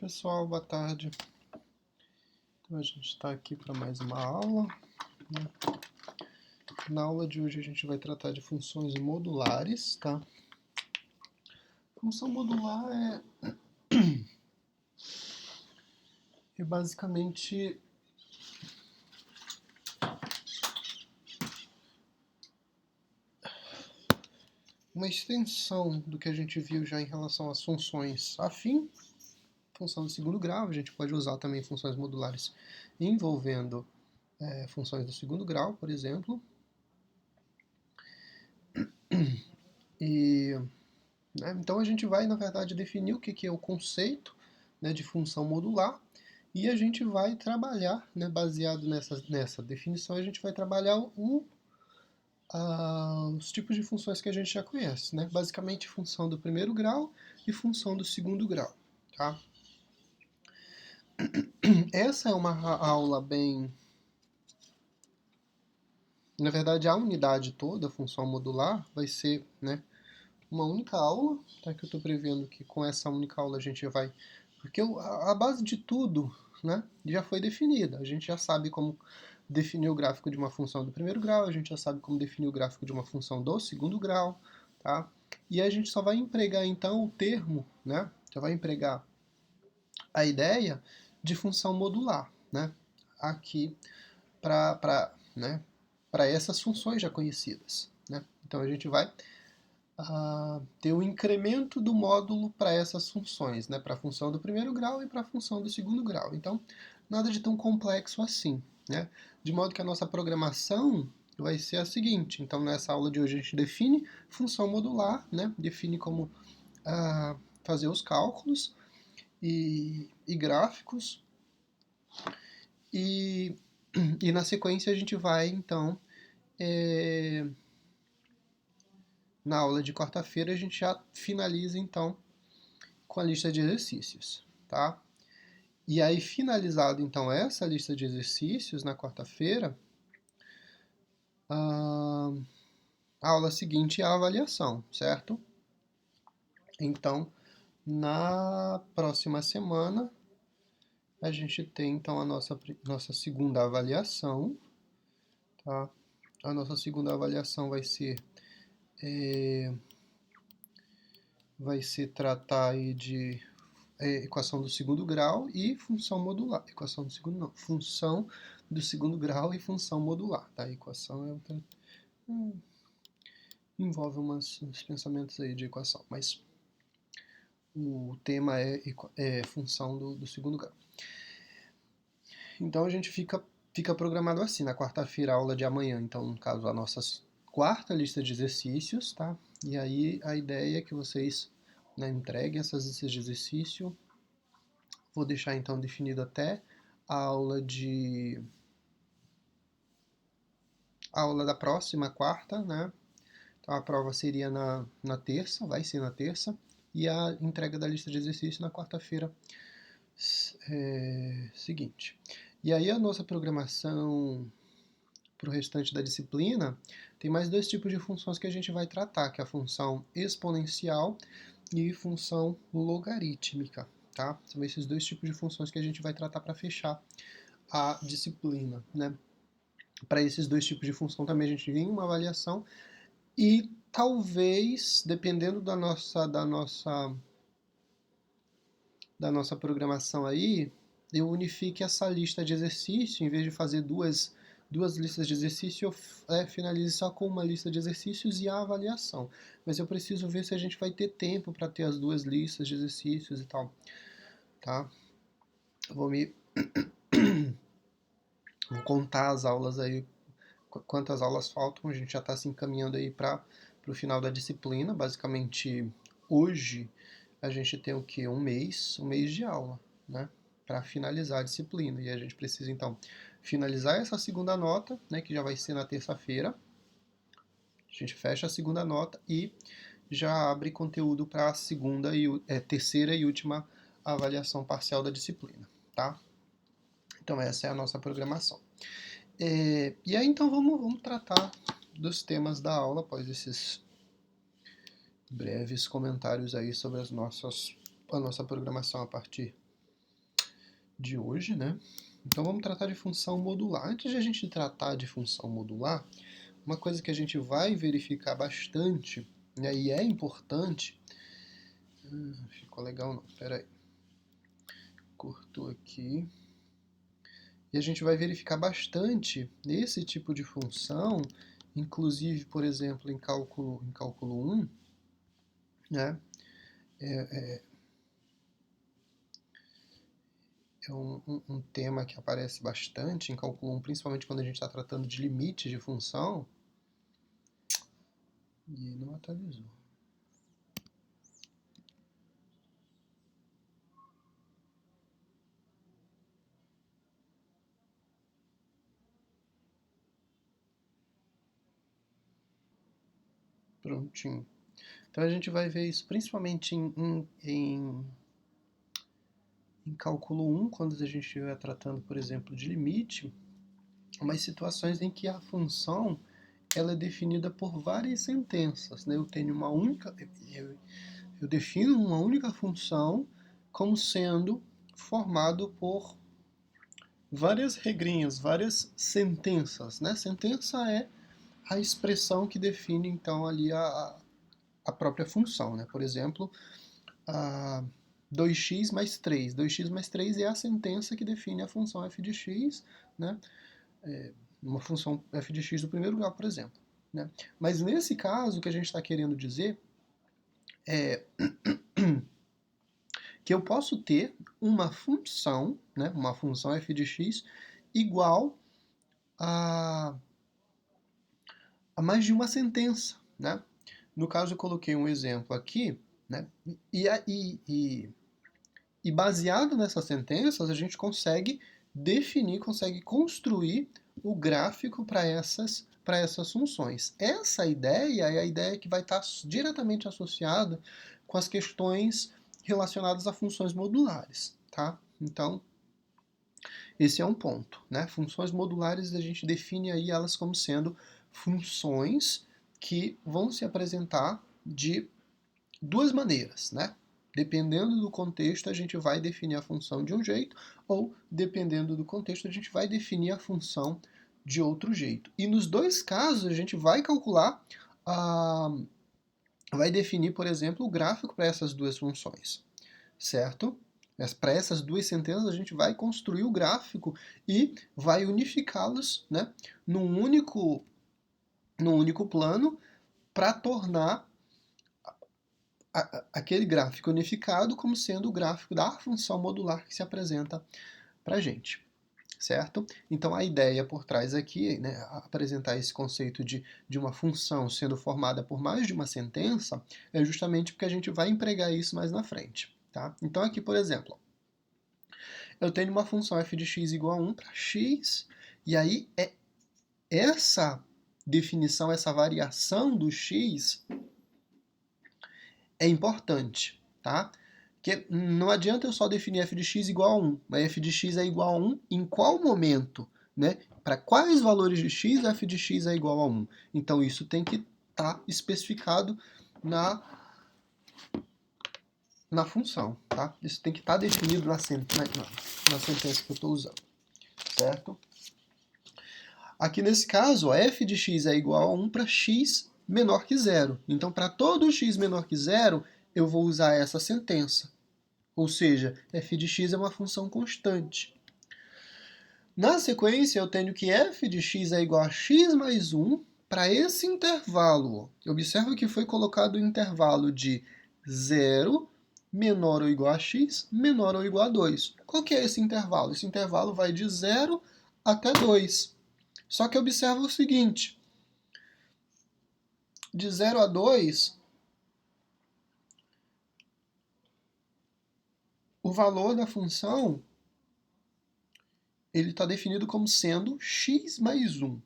pessoal, boa tarde. Então a gente está aqui para mais uma aula, né? Na aula de hoje a gente vai tratar de funções modulares, tá? Função modular é basicamente uma extensão do que a gente viu já em relação às funções afim, função de segundo grau. A gente pode usar também funções modulares envolvendo funções do segundo grau, por exemplo. Então a gente vai, na verdade, definir o que é o conceito, né, de função modular, e a gente vai trabalhar, né, baseado nessa definição, a gente vai trabalhar os tipos de funções que a gente já conhece, né? Basicamente função do primeiro grau e função do segundo grau, tá? Essa é uma aula bem... Na verdade, a unidade toda, a função modular, vai ser, né, uma única aula, tá? Que eu estou prevendo que com essa única aula a gente vai... Porque a base de tudo, né, já foi definida. A gente já sabe como definir o gráfico de uma função do primeiro grau, a gente já sabe como definir o gráfico de uma função do segundo grau, tá? E a gente só vai empregar então o termo, né? Já vai empregar a ideia de função modular, né? Aqui para essas funções já conhecidas, né? Então a gente vai ter o incremento do módulo para essas funções, né? Para a função do primeiro grau e para a função do segundo grau. Então, nada de tão complexo assim, né? De modo que a nossa programação vai ser a seguinte. Então, nessa aula de hoje a gente define função modular, né? Define como fazer os cálculos e gráficos. E na sequência a gente vai, então, na aula de quarta-feira a gente já finaliza, então, com a lista de exercícios, tá? E aí, finalizado, então, essa lista de exercícios na quarta-feira, a aula seguinte é a avaliação, certo? Então, na próxima semana, a gente tem, então, a nossa segunda avaliação, tá? A nossa segunda avaliação vai ser tratar aí de equação do segundo grau e função modular. Equação do segundo não, função do segundo grau e função modular, tá? A equação é outra... envolve uns pensamentos aí de equação, mas o tema é função do segundo grau. Então a gente fica programado assim, na quarta-feira, aula de amanhã, então, no caso, a nossa quarta lista de exercícios, tá? E aí a ideia é que vocês, né, entreguem essas listas de exercício. Vou deixar então definido até a aula da próxima quarta, né? Então a prova seria na terça, vai ser na terça, e a entrega da lista de exercícios na quarta-feira seguinte. E aí a nossa programação para o restante da disciplina tem mais dois tipos de funções que a gente vai tratar, que é a função exponencial e função logarítmica, tá? São esses dois tipos de funções que a gente vai tratar para fechar a disciplina, né? Para esses dois tipos de função também a gente tem uma avaliação e talvez, dependendo da nossa programação aí, eu unifique essa lista de exercício, em vez de fazer duas listas de exercício, eu finalize só com uma lista de exercícios e a avaliação. Mas eu preciso ver se a gente vai ter tempo para ter as duas listas de exercícios e tal, tá? Eu vou contar as aulas aí, quantas aulas faltam, a gente já está se encaminhando aí para o final da disciplina. Basicamente, hoje a gente tem o que? Um mês de aula, né? Para finalizar a disciplina. E a gente precisa, então, finalizar essa segunda nota, né? Que já vai ser na terça-feira. A gente fecha a segunda nota e já abre conteúdo para a terceira e última avaliação parcial da disciplina, tá? Então essa é a nossa programação. E aí então vamos tratar dos temas da aula após esses breves comentários aí sobre a nossa programação a partir de hoje, né? Então vamos tratar de função modular. Antes de a gente tratar de função modular, uma coisa que a gente vai verificar bastante, né, e é importante... ficou legal não, peraí. Cortou aqui. E a gente vai verificar bastante esse tipo de função, inclusive, por exemplo, em cálculo 1, né? É um tema que aparece bastante em cálculo 1, principalmente quando a gente está tratando de limites de função. E não atualizou. Prontinho. Então a gente vai ver isso principalmente em cálculo 1, quando a gente estiver tratando, por exemplo, de limite, mas situações em que a função ela é definida por várias sentenças, né? Eu tenho uma única, eu defino uma única função como sendo formado por várias regrinhas, várias sentenças, né? Sentença é a expressão que define então ali a própria função, né? Por exemplo, a 2x mais 3. 2x mais 3 é a sentença que define a função f de x, né? Uma função f de x do primeiro grau, por exemplo. Né? Mas nesse caso, o que a gente está querendo dizer é que eu posso ter uma função, né, uma função f de x, igual a mais de uma sentença. Né? No caso, eu coloquei um exemplo aqui, né, e baseado nessas sentenças, a gente consegue definir, consegue construir o gráfico para essas funções. Essa ideia é a ideia que vai estar diretamente associada com as questões relacionadas a funções modulares. Tá? Então, esse é um ponto. Né? Funções modulares, a gente define aí elas como sendo funções que vão se apresentar de duas maneiras, né? Dependendo do contexto, a gente vai definir a função de um jeito, ou, dependendo do contexto, a gente vai definir a função de outro jeito. E nos dois casos, a gente vai calcular, vai definir, por exemplo, o gráfico para essas duas funções, certo? Para essas duas sentenças, a gente vai construir o gráfico e vai unificá-los, né, num único plano para tornar aquele gráfico unificado como sendo o gráfico da função modular que se apresenta para a gente, certo? Então a ideia por trás aqui, né, apresentar esse conceito de uma função sendo formada por mais de uma sentença, é justamente porque a gente vai empregar isso mais na frente. Tá? Então aqui, por exemplo, eu tenho uma função f de x igual a 1 para x, e aí é essa definição, essa variação do x é importante, tá? Porque não adianta eu só definir f de x igual a 1, mas f de x é igual a 1 em qual momento, né? Para quais valores de x f de x é igual a 1. Então isso tem que estar especificado na função, tá? Isso tem que estar definido na sentença que eu estou usando, certo? Aqui nesse caso, f de x é igual a 1 para x menor que 0. Então, para todo x menor que 0, eu vou usar essa sentença. Ou seja, f de x é uma função constante. Na sequência, eu tenho que f de x é igual a x mais 1 para esse intervalo. Observa que foi colocado o intervalo de 0 menor ou igual a x, menor ou igual a 2. Qual que é esse intervalo? Esse intervalo vai de 0 até 2. Só que observa o seguinte, de 0 a 2, o valor da função ele está definido como sendo x mais 1.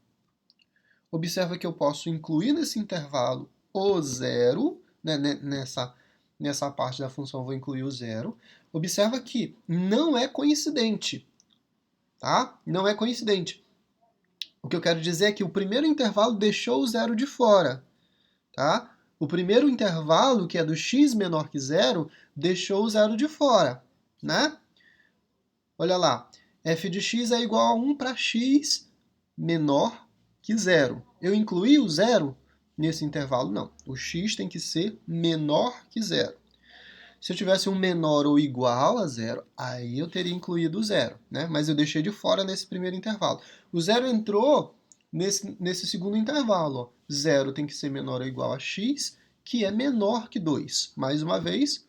Observa que eu posso incluir nesse intervalo o zero, né, nessa parte da função eu vou incluir o zero. Observa que não é coincidente, tá? Não é coincidente. O que eu quero dizer é que o primeiro intervalo deixou o zero de fora, tá? O primeiro intervalo, que é do x menor que zero, deixou o zero de fora, né? Olha lá, f de x é igual a 1 para x menor que zero. Eu incluí o zero nesse intervalo? Não. O x tem que ser menor que zero. Se eu tivesse um menor ou igual a zero, aí eu teria incluído o zero, né? Mas eu deixei de fora nesse primeiro intervalo. O zero entrou nesse segundo intervalo. Ó. Zero tem que ser menor ou igual a x, que é menor que 2. Mais uma vez,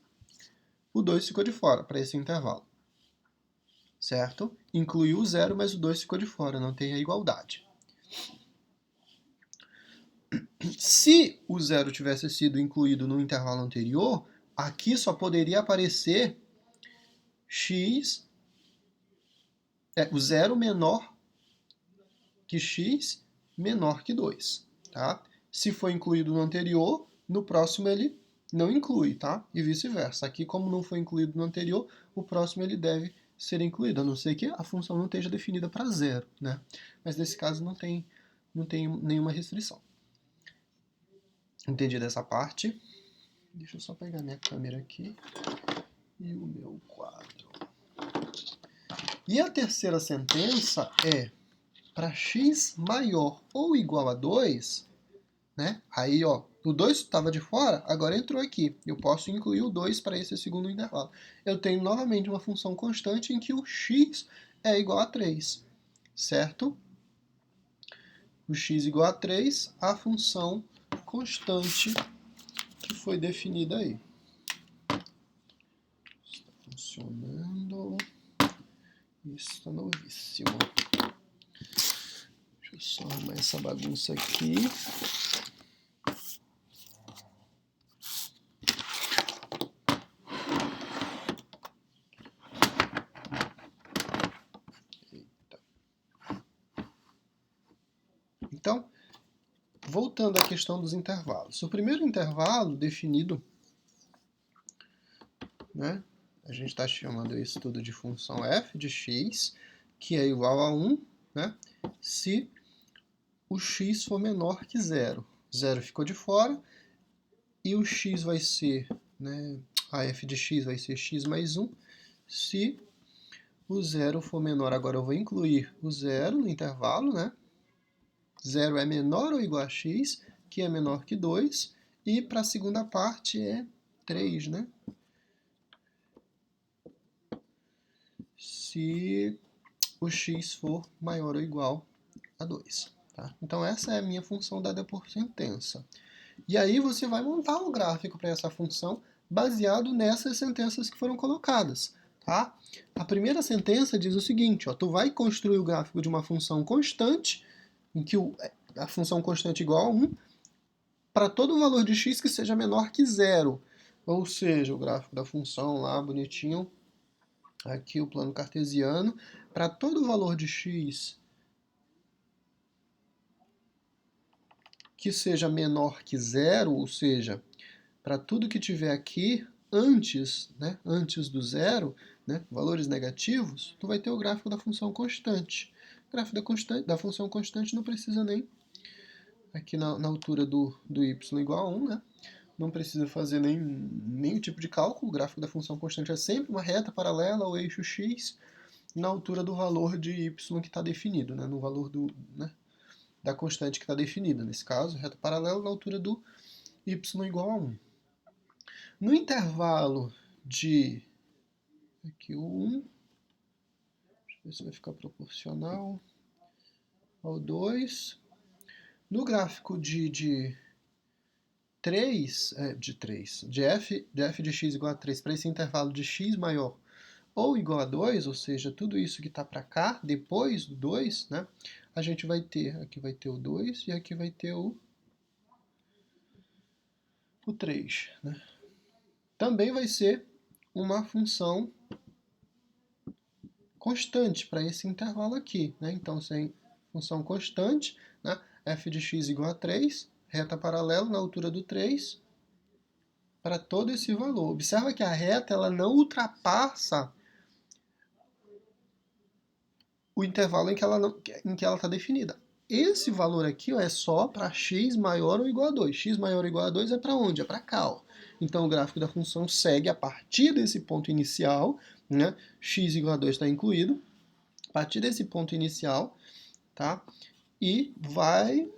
o 2 ficou de fora para esse intervalo. Certo? Incluiu o zero, mas o 2 ficou de fora, não tem a igualdade. Se o zero tivesse sido incluído no intervalo anterior, aqui só poderia aparecer x, o zero menor que x menor que 2. Tá? Se foi incluído no anterior, no próximo ele não inclui, tá? E vice-versa. Aqui, como não foi incluído no anterior, o próximo ele deve ser incluído, a não ser que a função não esteja definida para zero, né? Mas nesse caso não tem nenhuma restrição. Entendi dessa parte. Deixa eu só pegar minha câmera aqui e o meu quadro. E a terceira sentença é para x maior ou igual a 2, né? Aí, ó, o 2 estava de fora, agora entrou aqui. Eu posso incluir o 2 para esse segundo intervalo. Eu tenho novamente uma função constante em que o x é igual a 3, certo? O x igual a 3, a função constante que foi definida aí. Está funcionando. Isso está novíssimo. Deixa eu só arrumar essa bagunça aqui. Então, voltando à questão dos intervalos. O primeiro intervalo definido, né, a gente está chamando isso tudo de função f de x, que é igual a 1, né, se o x for menor que zero. Zero ficou de fora, e o x vai ser, né, a f de x vai ser x mais 1, se o zero for menor. Agora eu vou incluir o zero no intervalo, né, 0 é menor ou igual a x, que é menor que 2, e para a segunda parte é 3, né? Se o x for maior ou igual a 2. Tá? Então essa é a minha função dada por sentença. E aí você vai montar o gráfico para essa função baseado nessas sentenças que foram colocadas. Tá? A primeira sentença diz o seguinte, ó, tu vai construir o gráfico de uma função constante, em que a função constante é igual a 1, para todo valor de x que seja menor que zero. Ou seja, o gráfico da função lá, bonitinho, aqui o plano cartesiano, para todo valor de x que seja menor que zero, ou seja, para tudo que tiver aqui antes, né, antes do zero, né, valores negativos, tu vai ter o gráfico da função constante. O gráfico da função constante não precisa nem, aqui na altura do y igual a 1, né, não precisa fazer nenhum tipo de cálculo, o gráfico da função constante é sempre uma reta paralela ao eixo x na altura do valor de y que está definido, né, no valor da constante que está definida. Nesse caso, reta paralela na altura do y igual a 1. No intervalo de aqui o 1, deixa eu ver se vai ficar proporcional ao 2. No gráfico de f de x igual a 3 para esse intervalo de x maior ou igual a 2, ou seja, tudo isso que está para cá, depois do 2, né, a gente vai ter, aqui vai ter o 2 e aqui vai ter o 3. Né. Também vai ser uma função constante para esse intervalo aqui. Né. Então, sem função constante, né, f de x igual a 3, reta paralela na altura do 3, para todo esse valor. Observa que a reta ela não ultrapassa o intervalo em que ela está definida. Esse valor aqui ó, é só para x maior ou igual a 2. X maior ou igual a 2 é para onde? É para cá. Ó. Então o gráfico da função segue a partir desse ponto inicial né? X igual a 2 está incluído. A partir desse ponto inicial, tá? E vai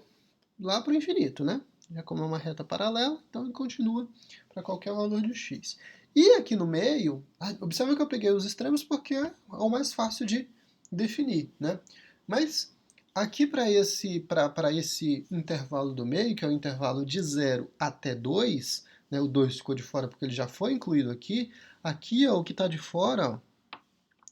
lá para o infinito, né? Já como é uma reta paralela, então ele continua para qualquer valor de x. E aqui no meio, observa que eu peguei os extremos porque é o mais fácil de definir, né? Mas aqui para esse intervalo do meio, que é o intervalo de 0 até 2, né? O 2 ficou de fora porque ele já foi incluído aqui. Aqui, ó, o que está de fora, ó,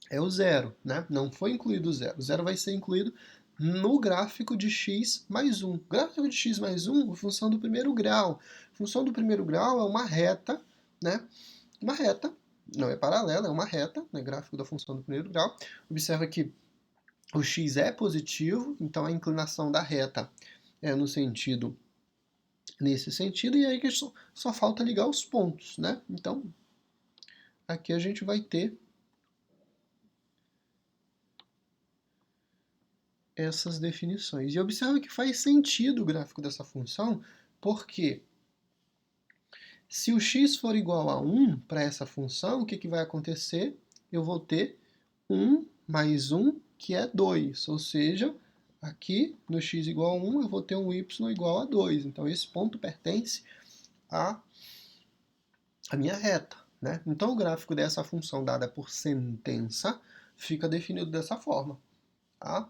é o zero, né? Não foi incluído o zero. O zero vai ser incluído no gráfico de x mais 1. Gráfico de x mais 1 é função do primeiro grau. Função do primeiro grau é uma reta, né? Uma reta, não é paralela, é uma reta, né? Gráfico da função do primeiro grau. Observa que o x é positivo, então a inclinação da reta é no sentido, nesse sentido, e aí que só falta ligar os pontos, né? Então, aqui a gente vai ter essas definições. E observa que faz sentido o gráfico dessa função, porque se o x for igual a 1 para essa função, o que, que vai acontecer? Eu vou ter 1 mais 1, que é 2. Ou seja, aqui no x igual a 1, eu vou ter um y igual a 2. Então, esse ponto pertence à minha reta, né? Então, o gráfico dessa função dada por sentença fica definido dessa forma, tá?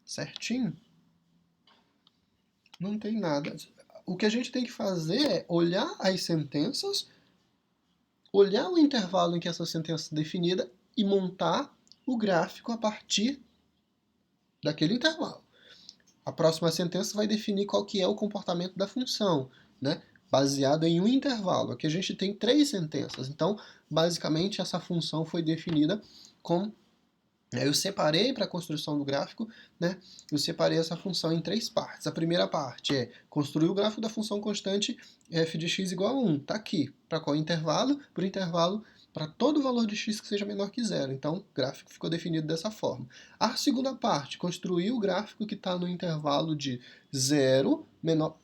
Certinho? Não tem nada. O que a gente tem que fazer é olhar as sentenças, olhar o intervalo em que essa sentença é definida e montar o gráfico a partir daquele intervalo. A próxima sentença vai definir qual que é o comportamento da função, né? Baseado em um intervalo. Aqui a gente tem 3 sentenças, então basicamente essa função foi definida com eu separei para a construção do gráfico, né? Eu separei essa função em 3 partes. A primeira parte é construir o gráfico da função constante f de x igual a 1. Está aqui. Para qual intervalo? Para o intervalo para todo valor de x que seja menor que zero. Então, o gráfico ficou definido dessa forma. A segunda parte, construir o gráfico que está no intervalo de 0 menor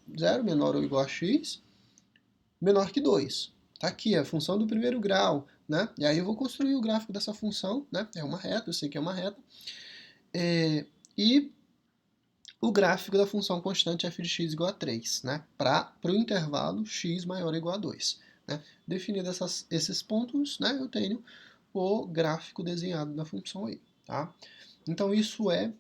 ou igual a x, menor que 2. Está aqui, é a função do primeiro grau, né? E aí eu vou construir o gráfico dessa função, né? É uma reta, eu sei que é uma reta. E o gráfico da função constante f de x igual a 3, né? Para o intervalo x maior ou igual a 2. Né? Definidos esses pontos, né? Eu tenho o gráfico desenhado da função aí, tá? Então isso é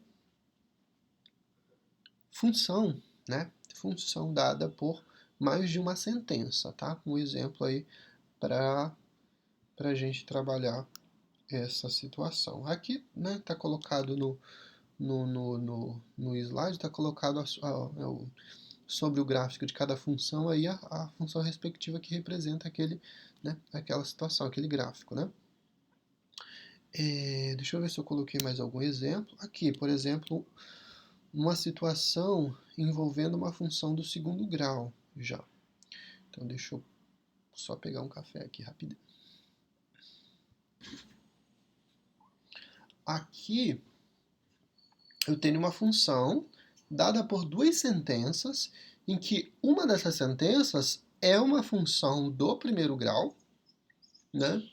função, né? Função dada por mais de uma sentença, tá? Um exemplo aí para a gente trabalhar essa situação. Aqui, né, está colocado no slide, está colocado sobre o gráfico de cada função aí a função respectiva que representa aquele, né, aquela situação, aquele gráfico, né? Deixa eu ver se eu coloquei mais algum exemplo. Aqui, por exemplo, uma situação envolvendo uma função do segundo grau já. Então deixa eu só pegar um café aqui rapidinho. Aqui eu tenho uma função dada por 2 sentenças, em que uma dessas sentenças é uma função do primeiro grau, né?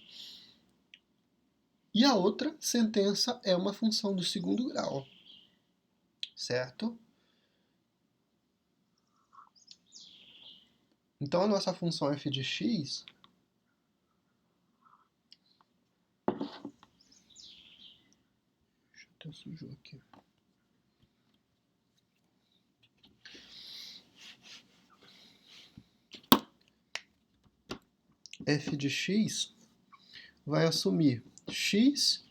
E a outra sentença é uma função do segundo grau, certo? Então a nossa função f de x até sujou aqui. F de x vai assumir x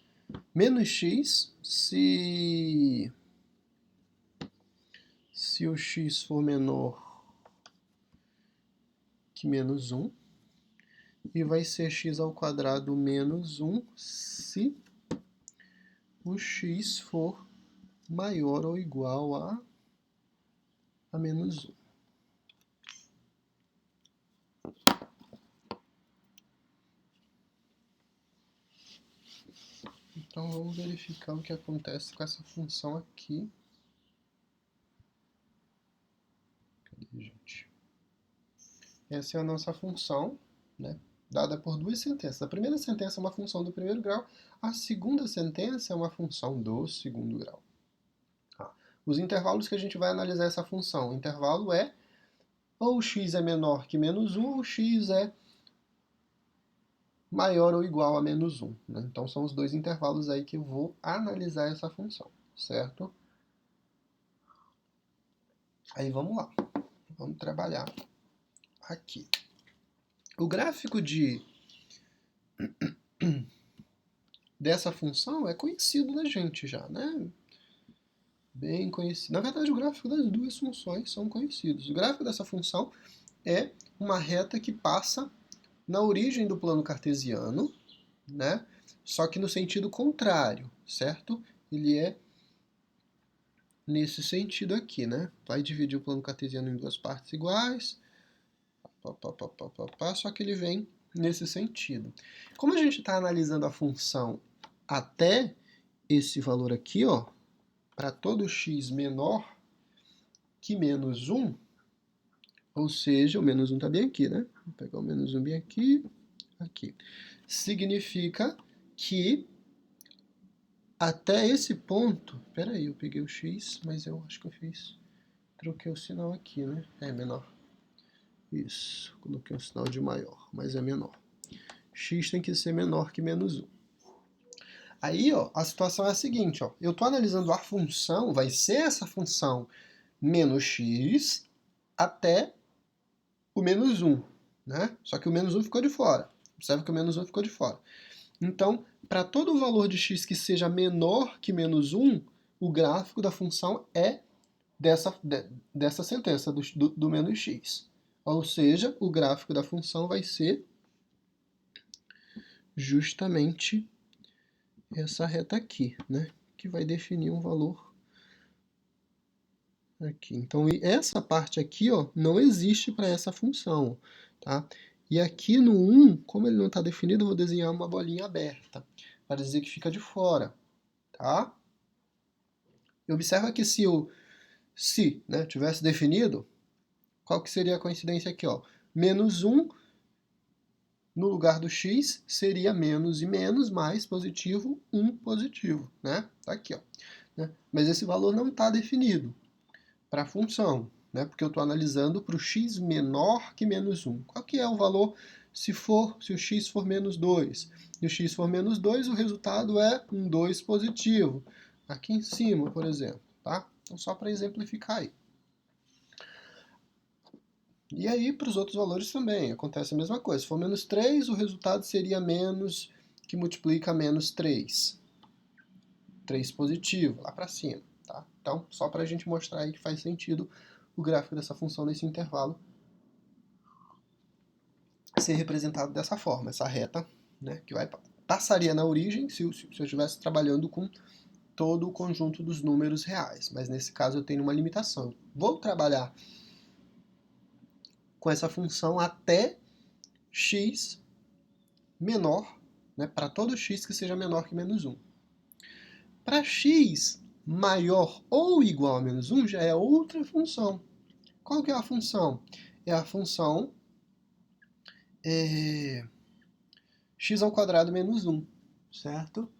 menos x se o x for menor que menos 1, e vai ser x ao quadrado menos 1 se o x for maior ou igual a menos 1. Então vamos verificar o que acontece com essa função aqui. Cadê, gente? Essa é a nossa função, né? dada por duas sentenças. A primeira sentença é uma função do primeiro grau, a segunda sentença é uma função do segundo grau. Tá? Os intervalos que a gente vai analisar essa função, o intervalo é ou x é menor que menos 1, ou x é maior ou igual a menos 1. Né? Então são os dois intervalos aí que eu vou analisar essa função, certo? Aí vamos lá, vamos trabalhar aqui. O gráfico dessa função é conhecido da gente já, né? Bem conhecido. Na verdade, o gráfico das duas funções são conhecidos. O gráfico dessa função é uma reta que passa na origem do plano cartesiano, né? Só que no sentido contrário, certo? Ele é nesse sentido aqui, né? Vai dividir o plano cartesiano em duas partes iguais, só que ele vem nesse sentido. Como a gente está analisando a função até esse valor aqui, ó, para todo x menor que menos 1, ou seja, o menos 1 está bem aqui, né? Vou pegar o menos 1 bem aqui, aqui. Significa que até esse ponto... Peraí, eu peguei o x, mas eu acho que eu troquei o sinal aqui, né? É menor. Isso, coloquei um sinal de maior, mas é menor. X tem que ser menor que menos 1. Aí, ó, a situação é a seguinte, ó. Eu estou analisando a função, vai ser essa função menos x até o menos 1, né? Só que o menos 1 ficou de fora. Observe que o menos 1 ficou de fora. Então, para todo valor de x que seja menor que menos 1, o gráfico da função é dessa sentença do menos x. Ou seja, o gráfico da função vai ser justamente essa reta aqui, né? Que vai definir um valor aqui. Então, essa parte aqui, ó, não existe para essa função, tá? E aqui no 1, como ele não está definido, eu vou desenhar uma bolinha aberta, para dizer que fica de fora, tá? E observa que se né, tivesse definido, qual que seria a coincidência aqui, ó? Menos 1 no lugar do x seria menos e menos, mais positivo, 1 positivo, né? Tá aqui, ó. Né? Mas esse valor não está definido para a função, né? Porque eu estou analisando para o x menor que menos 1. Qual que é o valor se o x for menos 2? Se o x for menos 2, o resultado é um 2 positivo. Aqui em cima, por exemplo, tá? Então, só para exemplificar aí. E aí, para os outros valores também, acontece a mesma coisa. Se for menos 3, o resultado seria menos que multiplica menos 3. 3 positivo, lá para cima. Tá? Então, só para a gente mostrar aí que faz sentido o gráfico dessa função nesse intervalo ser representado dessa forma, essa reta, né, que passaria na origem se eu estivesse trabalhando com todo o conjunto dos números reais. Mas nesse caso eu tenho uma limitação. Vou trabalhar com essa função até x menor, né, para todo x que seja menor que menos 1. Para x maior ou igual a menos 1 já é outra função. Qual que é a função? É a função x ao quadrado menos 1, certo?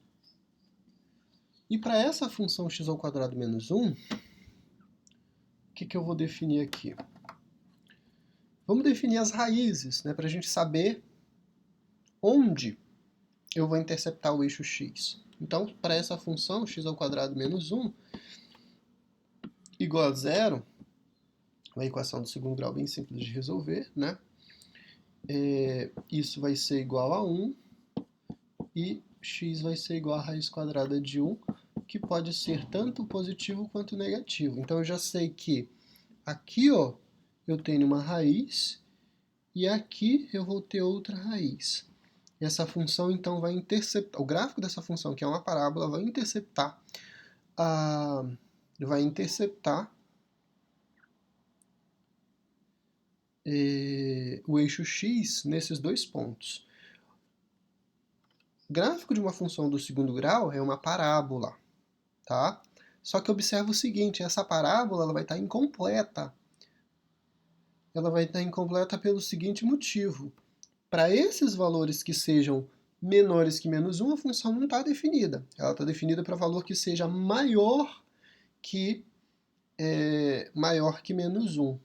E para essa função x ao quadrado menos 1, o que eu vou definir aqui? Vamos definir as raízes, né, para a gente saber onde eu vou interceptar o eixo x. Então, para essa função x ao quadrado menos 1 igual a 0, uma equação do segundo grau bem simples de resolver, né? Isso vai ser igual a 1 e x vai ser igual a raiz quadrada de 1, que pode ser tanto positivo quanto negativo. Então eu já sei que aqui, ó, eu tenho uma raiz e aqui eu vou ter outra raiz. E essa função então vai interceptar, o gráfico dessa função, que é uma parábola, vai interceptar o eixo x nesses dois pontos. O gráfico de uma função do segundo grau é uma parábola, tá? Só que observa o seguinte, essa parábola ela vai estar incompleta. Ela vai estar incompleta pelo seguinte motivo. Para esses valores que sejam menores que menos 1, a função não está definida. Ela está definida para valor que seja que, maior que menos 1,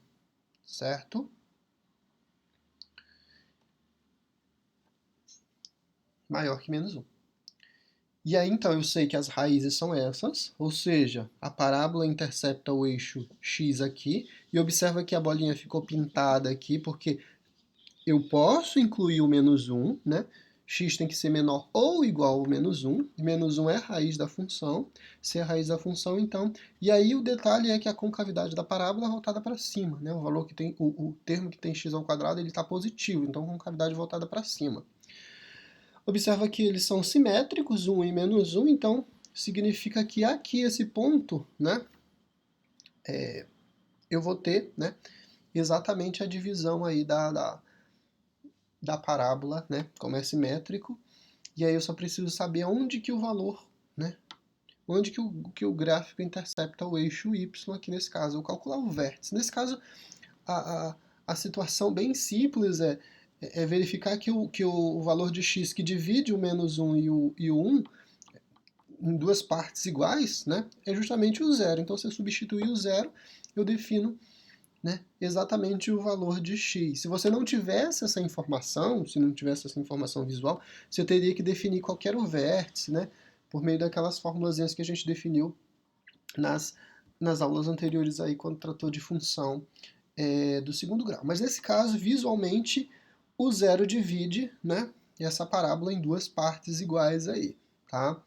certo? Maior que menos 1. E aí, então, eu sei que as raízes são essas, ou seja, a parábola intercepta o eixo x aqui, e observa que a bolinha ficou pintada aqui, porque eu posso incluir o menos 1, né? X tem que ser menor ou igual ao menos 1, e menos 1 é a raiz da função, se é a raiz da função, então... E aí o detalhe é que a concavidade da parábola é voltada para cima, né? O valor que tem, o termo que tem x ao quadrado, ele está positivo, então concavidade voltada para cima. Observa que eles são simétricos, 1 e menos 1, então significa que aqui esse ponto, né, eu vou ter, né, exatamente a divisão aí da parábola, né, como é simétrico, e aí eu só preciso saber onde que o valor, né, onde que o gráfico intercepta o eixo y aqui nesse caso. Eu vou calcular o vértice. Nesse caso, a, a, a situação bem simples é verificar que o valor de x que divide o menos 1 e o 1 em duas partes iguais, né, é justamente o zero. Então, se eu substituir o zero, eu defino, né, exatamente o valor de x. Se você não tivesse essa informação, se não tivesse essa informação visual, você teria que definir qual era o vértice, né, por meio daquelas formulazinhas que a gente definiu nas aulas anteriores aí, quando tratou de função do segundo grau. Mas nesse caso, visualmente, o zero divide, né, essa parábola em duas partes iguais aí, tá?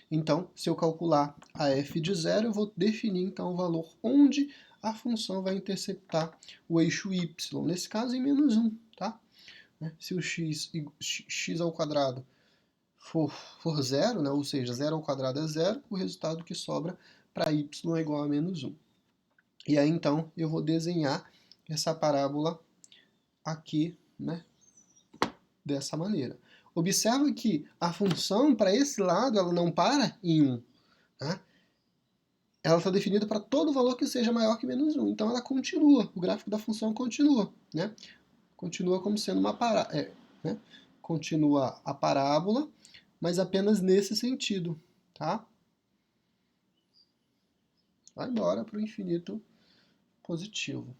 Então, se eu calcular a f de zero, eu vou definir então o valor onde a função vai interceptar o eixo y, nesse caso em menos 1, tá? Se o x ao quadrado for zero, né, ou seja, zero ao quadrado é zero, o resultado que sobra para y é igual a menos 1. E aí então eu vou desenhar essa parábola aqui, né, dessa maneira. Observa que a função para esse lado ela não para em 1, né? Ela está definida para todo valor que seja maior que menos 1. Então ela continua, o gráfico da função continua, né? Continua como sendo uma parábola, né? Continua a parábola, mas apenas nesse sentido, tá? Vai embora para o infinito positivo,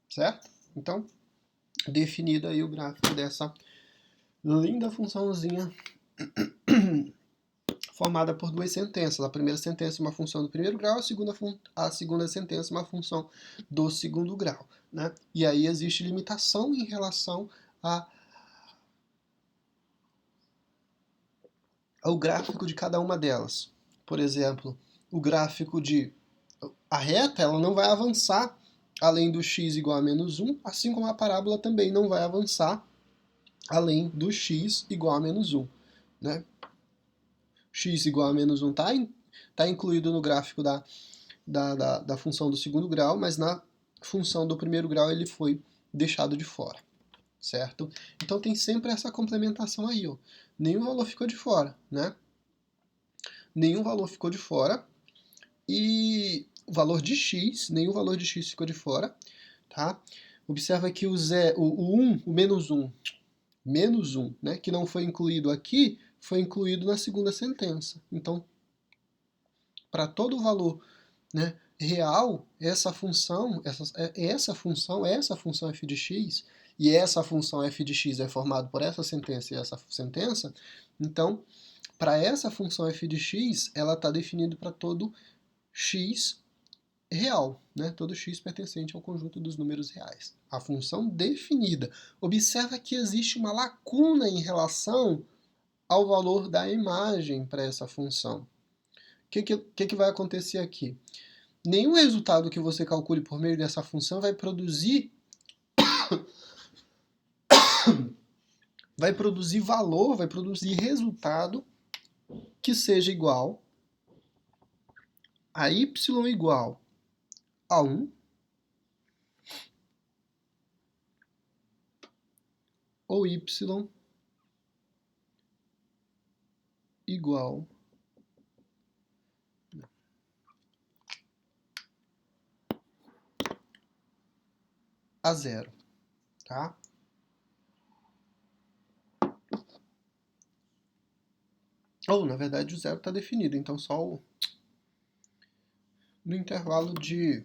certo? Então, definido aí o gráfico dessa linda funçãozinha formada por duas sentenças. A primeira sentença é uma função do primeiro grau, a segunda sentença é uma função do segundo grau, né? E aí existe limitação em relação ao gráfico de cada uma delas. Por exemplo, o gráfico de a reta, ela não vai avançar além do x igual a menos 1, assim como a parábola também não vai avançar além do x igual a menos 1, né? X igual a menos 1 está incluído no gráfico da função do segundo grau, mas na função do primeiro grau ele foi deixado de fora, certo? Então tem sempre essa complementação aí, ó. Nenhum valor ficou de fora, né? Nenhum valor ficou de fora e o valor de x, nenhum valor de x ficou de fora, tá? Observa que o menos 1, né, que não foi incluído aqui, foi incluído na segunda sentença. Então, para todo valor, né, real, essa função f de x, e essa função f de x é formada por essa sentença e essa sentença, então, para essa função f de x, ela está definida para todo x real, né? Todo x pertencente ao conjunto dos números reais. A função definida. Observa que existe uma lacuna em relação ao valor da imagem para essa função. O que vai acontecer aqui? Nenhum resultado que você calcule por meio dessa função vai produzir valor, vai produzir resultado que seja igual a y igual a 1 ou y igual a zero, tá? Ou, na verdade, o zero está definido, então só no intervalo de...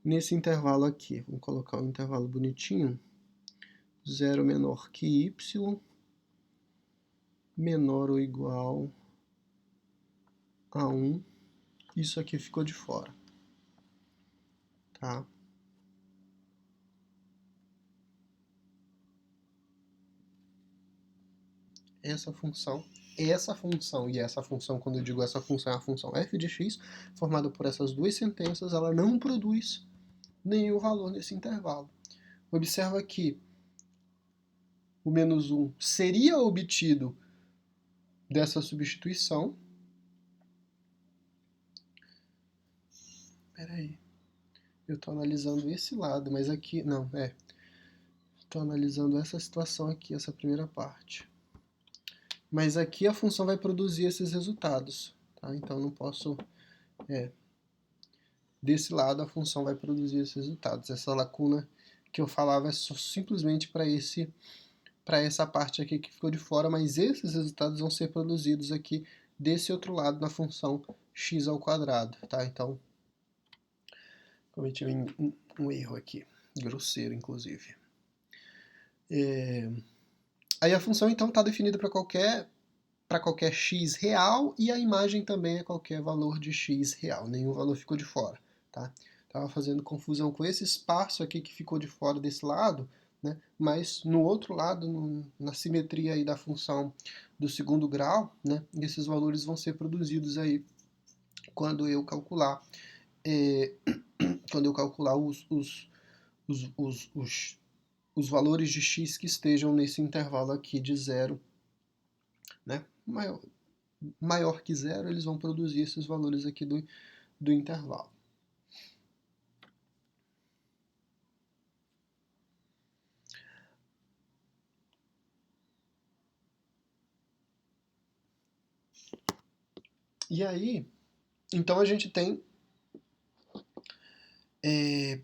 Nesse intervalo aqui, vamos colocar um intervalo bonitinho, 0 menor que y, menor ou igual a 1, isso aqui ficou de fora, tá? Essa função e essa função, quando eu digo essa função, é a função f de x, formada por essas duas sentenças, ela não produz nenhum valor nesse intervalo. Observa que o menos 1 seria obtido dessa substituição. Peraí, eu estou analisando esse lado, mas aqui, não, estou analisando essa situação aqui, essa primeira parte. Mas aqui a função vai produzir esses resultados, tá? Então não posso... desse lado a função vai produzir esses resultados. Essa lacuna que eu falava é só simplesmente para essa parte aqui que ficou de fora, mas esses resultados vão ser produzidos aqui desse outro lado na função x ao quadrado, tá? Então, cometi um erro aqui, grosseiro inclusive. Aí a função então está definida para qualquer x real e a imagem também é qualquer valor de x real, nenhum valor ficou de fora, tá? Estava fazendo confusão com esse espaço aqui que ficou de fora desse lado, né? Mas no outro lado, na simetria aí da função do segundo grau, né? Esses valores vão ser produzidos aí quando eu calcular, os valores de x que estejam nesse intervalo aqui de 0, né? Maior que 0, eles vão produzir esses valores aqui do intervalo. E aí, então a gente tem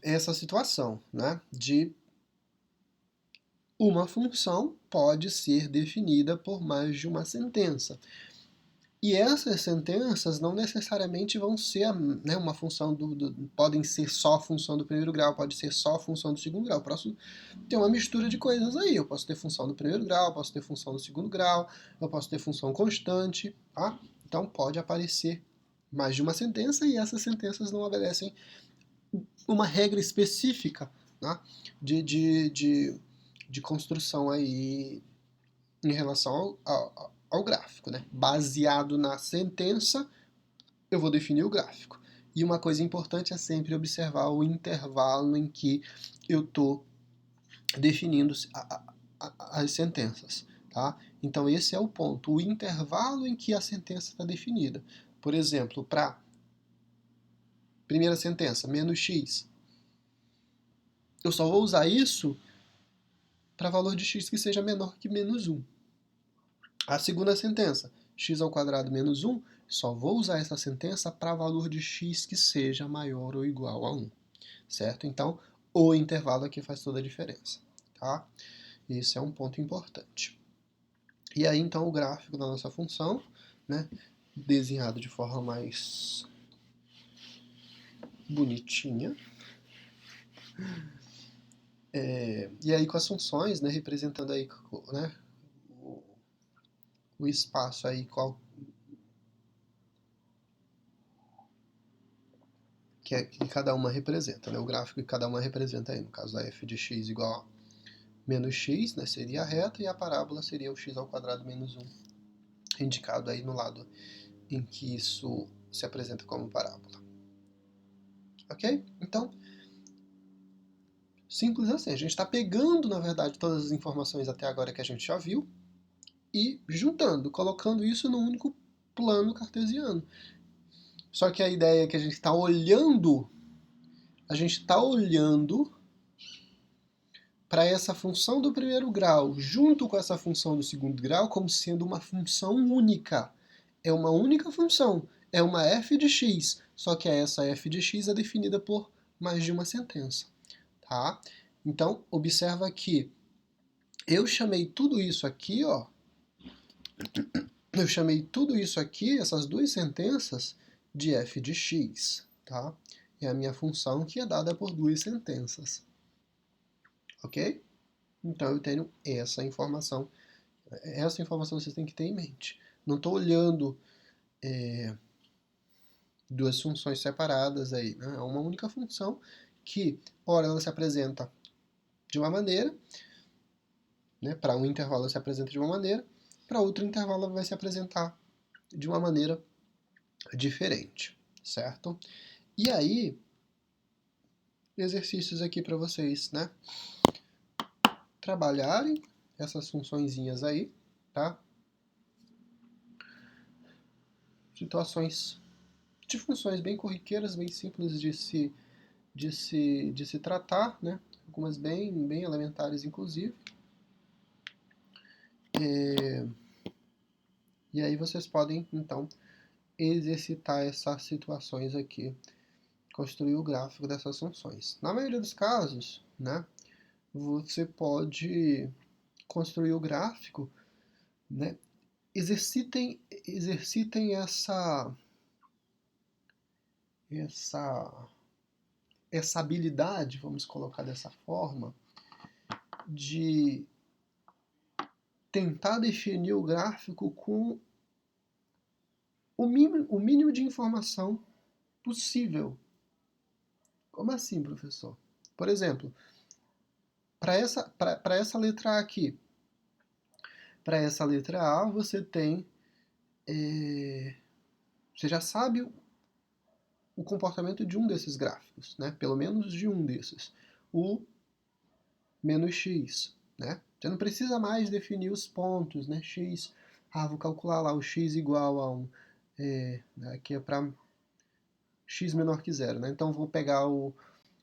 essa situação, né, de uma função pode ser definida por mais de uma sentença. E essas sentenças não necessariamente vão ser, né, uma função podem ser só função do primeiro grau, pode ser só função do segundo grau. Eu posso ter uma mistura de coisas aí. Eu posso ter função do primeiro grau, posso ter função do segundo grau, eu posso ter função constante, tá? Então pode aparecer mais de uma sentença e essas sentenças não obedecem uma regra específica, né, de construção aí em relação ao gráfico, né? Baseado na sentença, eu vou definir o gráfico. E uma coisa importante é sempre observar o intervalo em que eu estou definindo as sentenças, tá? Então esse é o ponto, o intervalo em que a sentença está definida. Por exemplo, para primeira sentença, menos x, eu só vou usar isso para valor de x que seja menor que menos 1. A segunda sentença, x ao quadrado menos 1, só vou usar essa sentença para valor de x que seja maior ou igual a 1, certo? Então, o intervalo aqui faz toda a diferença, tá? Esse é um ponto importante. E aí, então, o gráfico da nossa função, né, desenhado de forma mais bonitinha. E aí com as funções, né, representando aí, né, o espaço aí que cada uma representa, né, o gráfico que cada uma representa aí, no caso da f de x igual a menos x, né, seria a reta, e a parábola seria o x ao quadrado menos 1, indicado aí no lado em que isso se apresenta como parábola. Ok? Então, simples assim, a gente está pegando, na verdade, todas as informações até agora que a gente já viu, e juntando, colocando isso num único plano cartesiano. Só que a ideia é que a gente está olhando para essa função do primeiro grau junto com essa função do segundo grau como sendo uma função única. É uma única função, é uma f de x, só que essa f de x é definida por mais de uma sentença. Tá? Então, observa que eu chamei tudo isso aqui, ó, eu chamei tudo isso aqui, essas duas sentenças, de f de x, tá? É a minha função que é dada por duas sentenças, ok? Então eu tenho essa informação vocês têm que ter em mente. Não estou olhando duas funções separadas aí, né? É uma única função que, ora, ela se apresenta de uma maneira, né? Para um intervalo ela se apresenta de uma maneira, para outro intervalo ela vai se apresentar de uma maneira diferente, certo? E aí, exercícios aqui para vocês, né? Trabalharem essas funçõezinhas aí, tá? Situações de funções bem corriqueiras, bem simples de se tratar, né? Algumas bem elementares, inclusive. E aí vocês podem, então, exercitar essas situações aqui, construir o gráfico dessas funções. Na maioria dos casos, né, você pode construir o gráfico, né, exercitem essa, essa habilidade, vamos colocar dessa forma, de tentar definir o gráfico com o mínimo de informação possível. Como assim, professor? Por exemplo, para essa letra A aqui, para essa letra A você tem, você já sabe o comportamento de um desses gráficos, né? Pelo menos de um desses, o menos x, né? Você não precisa mais definir os pontos, né? X, vou calcular lá o x igual a 1, aqui é para x menor que zero, né? Então vou pegar o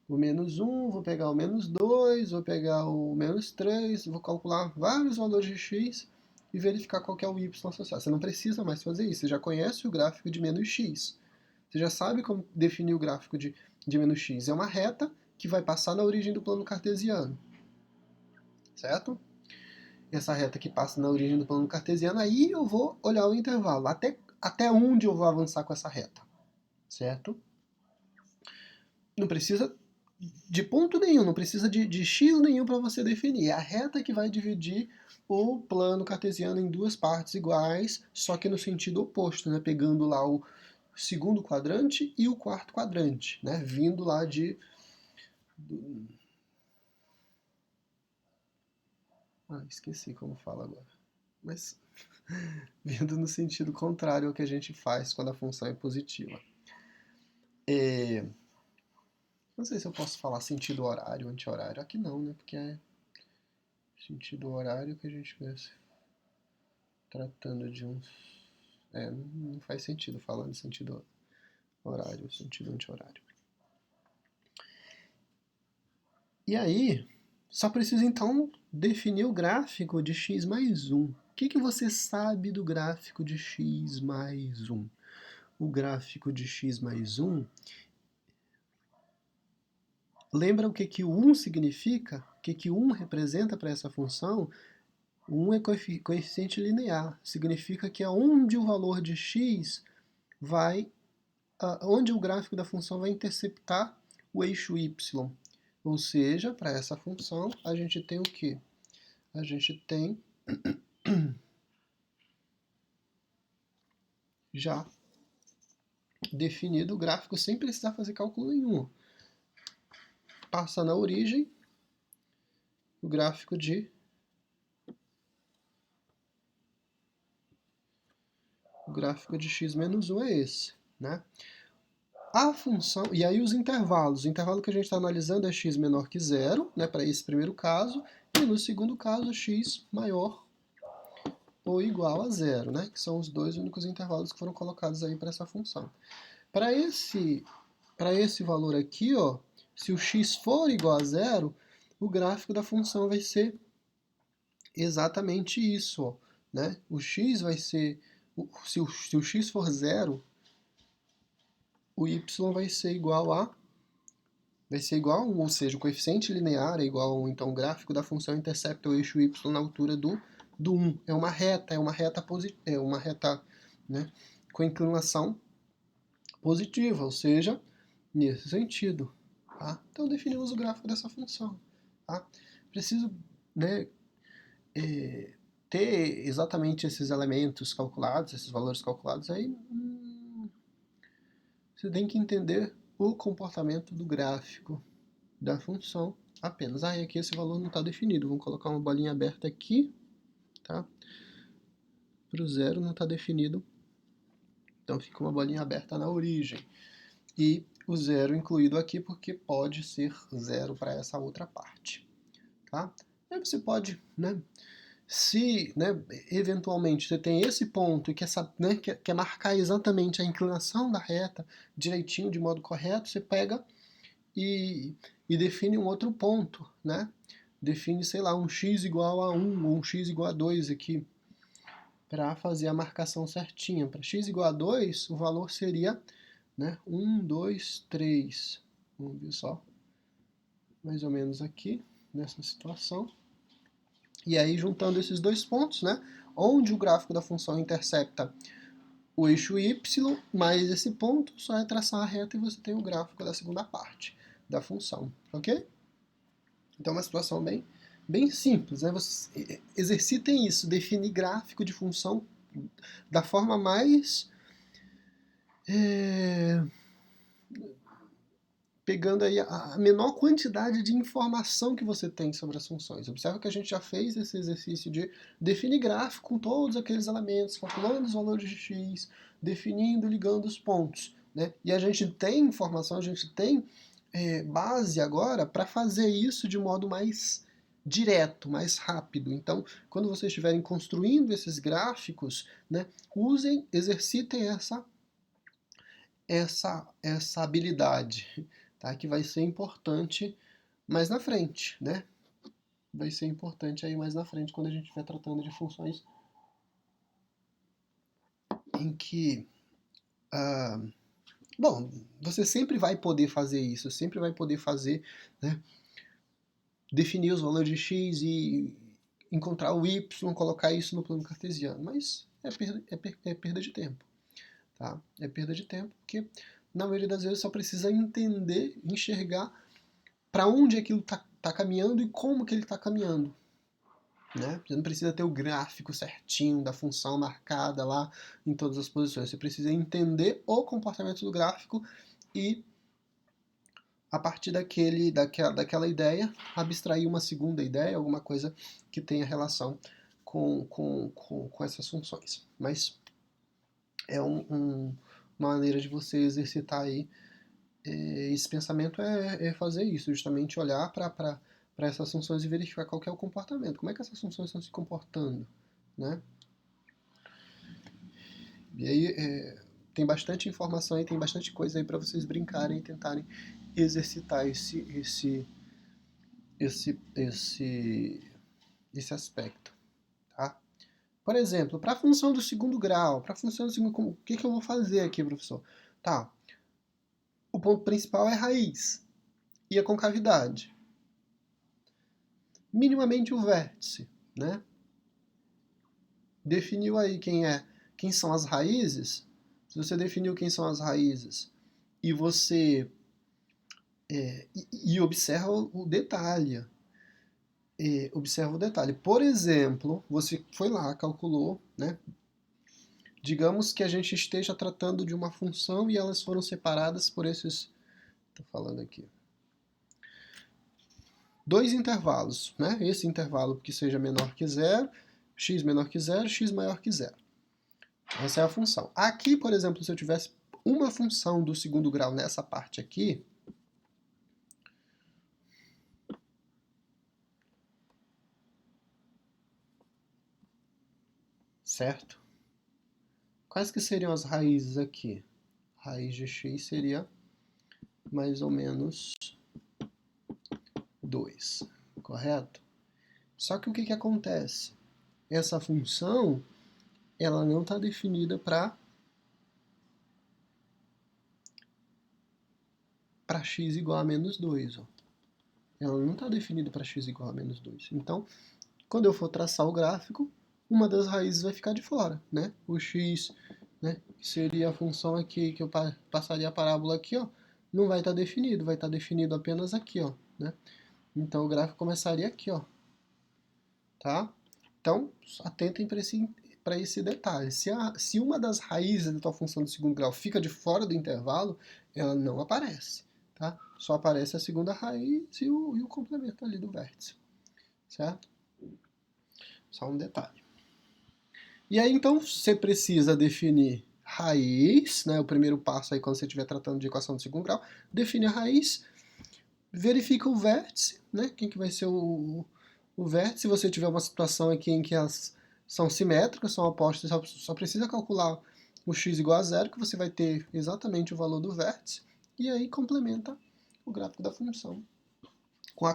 menos 1, vou pegar o menos 2, vou pegar o menos 3, vou calcular vários valores de x e verificar qual que é o y associado. Você não precisa mais fazer isso, você já conhece o gráfico de menos x. Você já sabe como definir o gráfico de menos x. É uma reta que vai passar na origem do plano cartesiano, certo? Essa reta que passa na origem do plano cartesiano, aí eu vou olhar o intervalo, até onde eu vou avançar com essa reta, certo? Não precisa de ponto nenhum, não precisa de x nenhum para você definir. É a reta que vai dividir o plano cartesiano em duas partes iguais, só que no sentido oposto, né? Pegando lá o segundo quadrante e o quarto quadrante, né? Vindo lá esqueci como fala agora. Mas vindo no sentido contrário ao que a gente faz quando a função é positiva. Não sei se eu posso falar sentido horário, anti-horário. Aqui não, né? Porque é sentido horário que a gente conhece tratando de um. Não faz sentido falar no sentido horário, sentido anti-horário. E aí, só precisa então definir o gráfico de x mais 1. O que você sabe do gráfico de x mais 1? O gráfico de x mais 1, lembra o que o 1 significa? O que o 1 representa para essa função? O 1 é coeficiente linear, significa que aonde o valor de x vai, onde o gráfico da função vai interceptar o eixo y. Ou seja, para essa função, a gente tem o quê? A gente tem já definido o gráfico sem precisar fazer cálculo nenhum. Passa na origem o gráfico de x menos 1 é esse, né? A função, e aí os intervalos, o intervalo que a gente está analisando é x menor que zero, né, para esse primeiro caso, e no segundo caso x maior ou igual a zero, né, que são os dois únicos intervalos que foram colocados aí para essa função. Para esse valor aqui, ó, se o x for igual a zero, o gráfico da função vai ser exatamente isso, ó, né? O x vai ser, se o x for zero, o y vai ser igual a 1, ou seja, o coeficiente linear é igual a 1, então o gráfico da função intercepta o eixo y na altura do do 1 é uma reta positiva, né, com inclinação positiva, ou seja, nesse sentido. Tá? Então definimos o gráfico dessa função. Tá? Preciso, né, ter exatamente esses elementos calculados, esses valores calculados, aí você tem que entender o comportamento do gráfico da função apenas. Ah, e aqui esse valor não está definido. Vamos colocar uma bolinha aberta aqui, tá? Para o zero não está definido, então fica uma bolinha aberta na origem. E o zero incluído aqui porque pode ser zero para essa outra parte, tá? Aí você pode, né? Se, né, eventualmente você tem esse ponto e quer marcar exatamente a inclinação da reta direitinho, de modo correto, você pega e define um outro ponto, né? Define, sei lá, um x igual a 1 ou um x igual a 2 aqui, para fazer a marcação certinha. Para x igual a 2, o valor seria, né, 1, 2, 3. Vamos ver só, mais ou menos aqui, nessa situação. E aí, juntando esses dois pontos, né, onde o gráfico da função intercepta o eixo y, mais esse ponto, só é traçar a reta e você tem o gráfico da segunda parte da função, ok? Então é uma situação bem simples, né? Vocês exercitem isso, definir gráfico de função da forma mais pegando aí a menor quantidade de informação que você tem sobre as funções. Observa que a gente já fez esse exercício de definir gráfico com todos aqueles elementos, calculando os valores de x, definindo, ligando os pontos, né? E a gente tem informação, a gente tem base agora para fazer isso de modo mais direto, mais rápido. Então, quando vocês estiverem construindo esses gráficos, né, exercitem essa habilidade, tá? Que vai ser importante mais na frente, né? Vai ser importante aí mais na frente quando a gente estiver tratando de funções em que, bom, você sempre vai poder fazer isso, sempre vai poder fazer, né? Definir os valores de x e encontrar o y, colocar isso no plano cartesiano, mas é perda de tempo, tá? É perda de tempo porque na maioria das vezes só precisa entender, enxergar para onde aquilo está caminhando e como que ele está caminhando. Né? Você não precisa ter o gráfico certinho da função marcada lá em todas as posições. Você precisa entender o comportamento do gráfico e, a partir daquela ideia, abstrair uma segunda ideia, alguma coisa que tenha relação com essas funções. Mas é uma maneira de você exercitar aí esse pensamento é fazer isso, justamente olhar para essas funções e verificar qual que é o comportamento. Como é que essas funções estão se comportando, né? E aí tem bastante informação aí, tem bastante coisa aí para vocês brincarem e tentarem exercitar esse aspecto, tá? Por exemplo, para a função do segundo grau, para a função do segundo, o que eu vou fazer aqui, professor? Tá, o ponto principal é a raiz e a concavidade. Minimamente o vértice, né? Definiu aí quem são as raízes. Se você definiu quem são as raízes e você e observa o detalhe, observa o detalhe. Por exemplo, você foi lá, calculou, né? Digamos que a gente esteja tratando de uma função e elas foram separadas por esses, estou falando aqui, dois intervalos, né? Esse intervalo que seja menor que zero, x menor que zero, x maior que zero. Essa é a função. Aqui, por exemplo, se eu tivesse uma função do segundo grau nessa parte aqui, certo? Quais que seriam as raízes aqui? Raiz de x seria mais ou menos 2, correto? Só que o que acontece? Essa função, ela não está definida para x igual a menos 2. Ó. Ela não está definida para x igual a menos 2. Então, quando eu for traçar o gráfico, uma das raízes vai ficar de fora, né? O x, né, que seria a função aqui, que eu passaria a parábola aqui, ó, não vai estar definido, vai estar definido apenas aqui, ó, né? Então o gráfico começaria aqui, ó, tá? Então, atentem para esse detalhe. Se uma das raízes da tua função do segundo grau fica de fora do intervalo, ela não aparece, tá? Só aparece a segunda raiz e o complemento ali do vértice, certo? Só um detalhe. E aí, então, você precisa definir raiz, né? O primeiro passo aí, quando você estiver tratando de equação do segundo grau, define a raiz, verifica o vértice, né? Quem que vai ser o vértice. Se você tiver uma situação aqui em que as são simétricas, são opostas, só precisa calcular o x igual a zero, que você vai ter exatamente o valor do vértice, e aí complementa o gráfico da função, com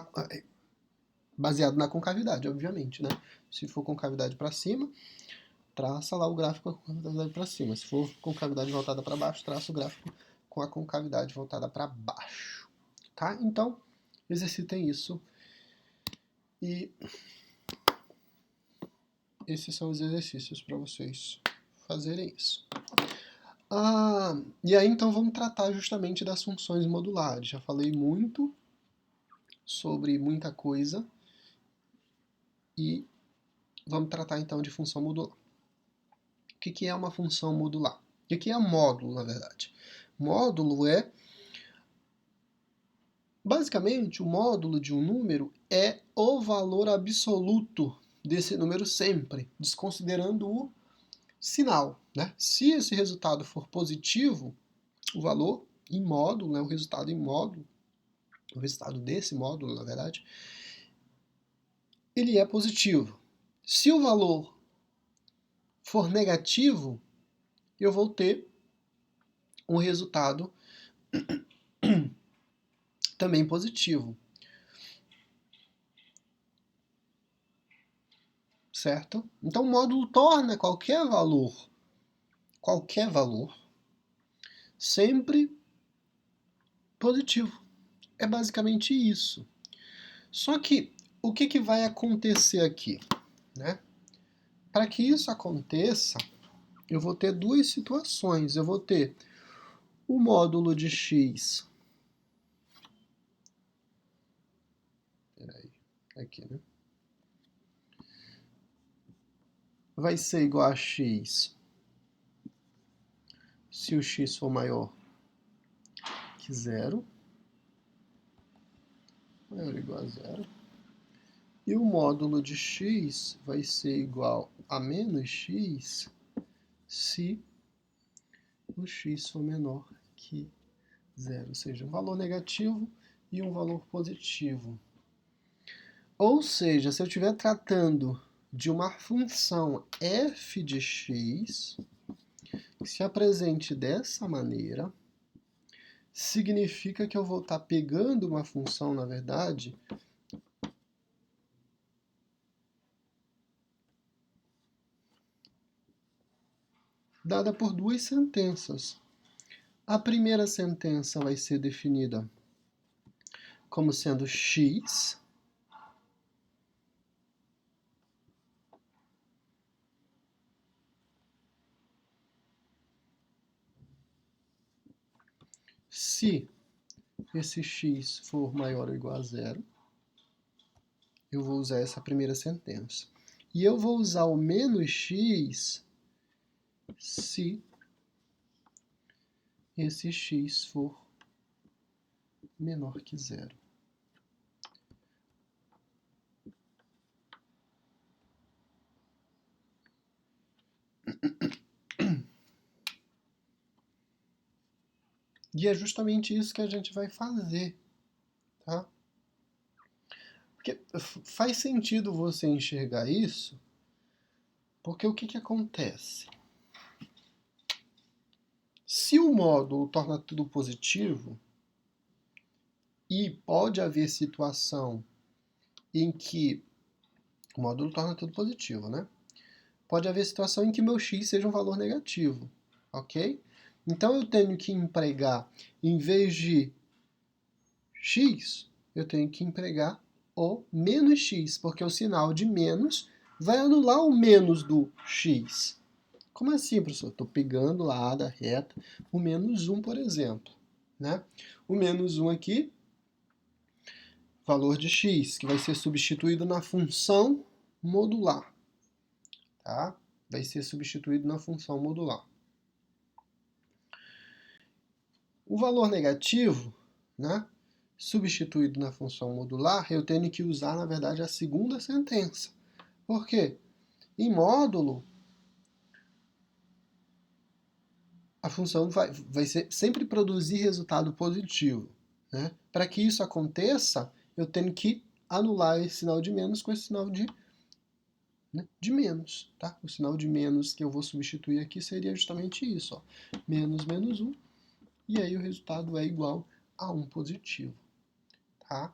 baseado na concavidade, obviamente, né? Se for concavidade para cima, traça lá o gráfico com a concavidade para cima. Se for concavidade voltada para baixo, traça o gráfico com a concavidade voltada para baixo. Tá? Então, exercitem isso. E esses são os exercícios para vocês fazerem isso. E aí, então, vamos tratar justamente das funções modulares. Já falei muito sobre muita coisa. E vamos tratar, então, de função modular. O que é uma função modular? O que é módulo, na verdade? Módulo é... Basicamente, o módulo de um número é o valor absoluto desse número sempre, desconsiderando o sinal, né? Se esse resultado for positivo, o valor em módulo, né, o resultado em módulo, o resultado desse módulo, na verdade, ele é positivo. Se o valor for negativo, eu vou ter um resultado também positivo. Certo? Então o módulo torna qualquer valor, sempre positivo. É basicamente isso. Só que o que vai acontecer aqui, né? Para que isso aconteça, eu vou ter duas situações. Eu vou ter o módulo de x. Peraí, aqui, né? Vai ser igual a x se o x for maior que zero. Maior ou igual a zero. E o módulo de x vai ser igual a menos x se o x for menor que zero, ou seja, um valor negativo e um valor positivo. Ou seja, se eu estiver tratando de uma função f de x que se apresente dessa maneira, significa que eu vou estar pegando uma função, na verdade, dada por duas sentenças. A primeira sentença vai ser definida como sendo x se esse x for maior ou igual a zero. Eu vou usar essa primeira sentença. E eu vou usar o menos x se esse x for menor que zero. E é justamente isso que a gente vai fazer, tá? Porque faz sentido você enxergar isso, porque o que acontece? Se o módulo torna tudo positivo, e pode haver situação em que o módulo torna tudo positivo, né? Pode haver situação em que meu x seja um valor negativo, ok? Então eu tenho que empregar, em vez de x, eu tenho que empregar o menos x, porque o sinal de menos vai anular o menos do x. Como assim, professor? Estou pegando lá da reta o menos 1, por exemplo. Né? O menos 1 aqui, valor de x, que vai ser substituído na função modular. Tá? Vai ser substituído na função modular. O valor negativo, né, substituído na função modular, eu tenho que usar, na verdade, a segunda sentença. Por quê? Em módulo, a função vai sempre produzir resultado positivo. Né? Para que isso aconteça, eu tenho que anular esse sinal de menos com esse sinal de menos. Tá? O sinal de menos que eu vou substituir aqui seria justamente isso. Ó. Menos, menos 1. E aí o resultado é igual a 1 positivo. Tá?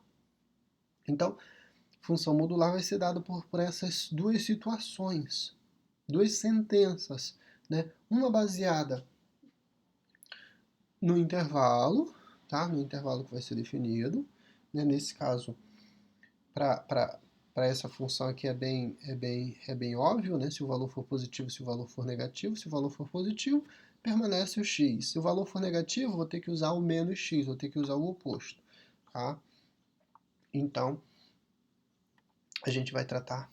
Então, função modular vai ser dada por essas duas situações, duas sentenças. Né? Uma baseada no intervalo, tá? No intervalo que vai ser definido. Né? Nesse caso, para essa função aqui é bem óbvio, né? Se o valor for positivo, se o valor for negativo. Se o valor for positivo, permanece o x. Se o valor for negativo, vou ter que usar o menos x, vou ter que usar o oposto. Tá? Então, a gente vai tratar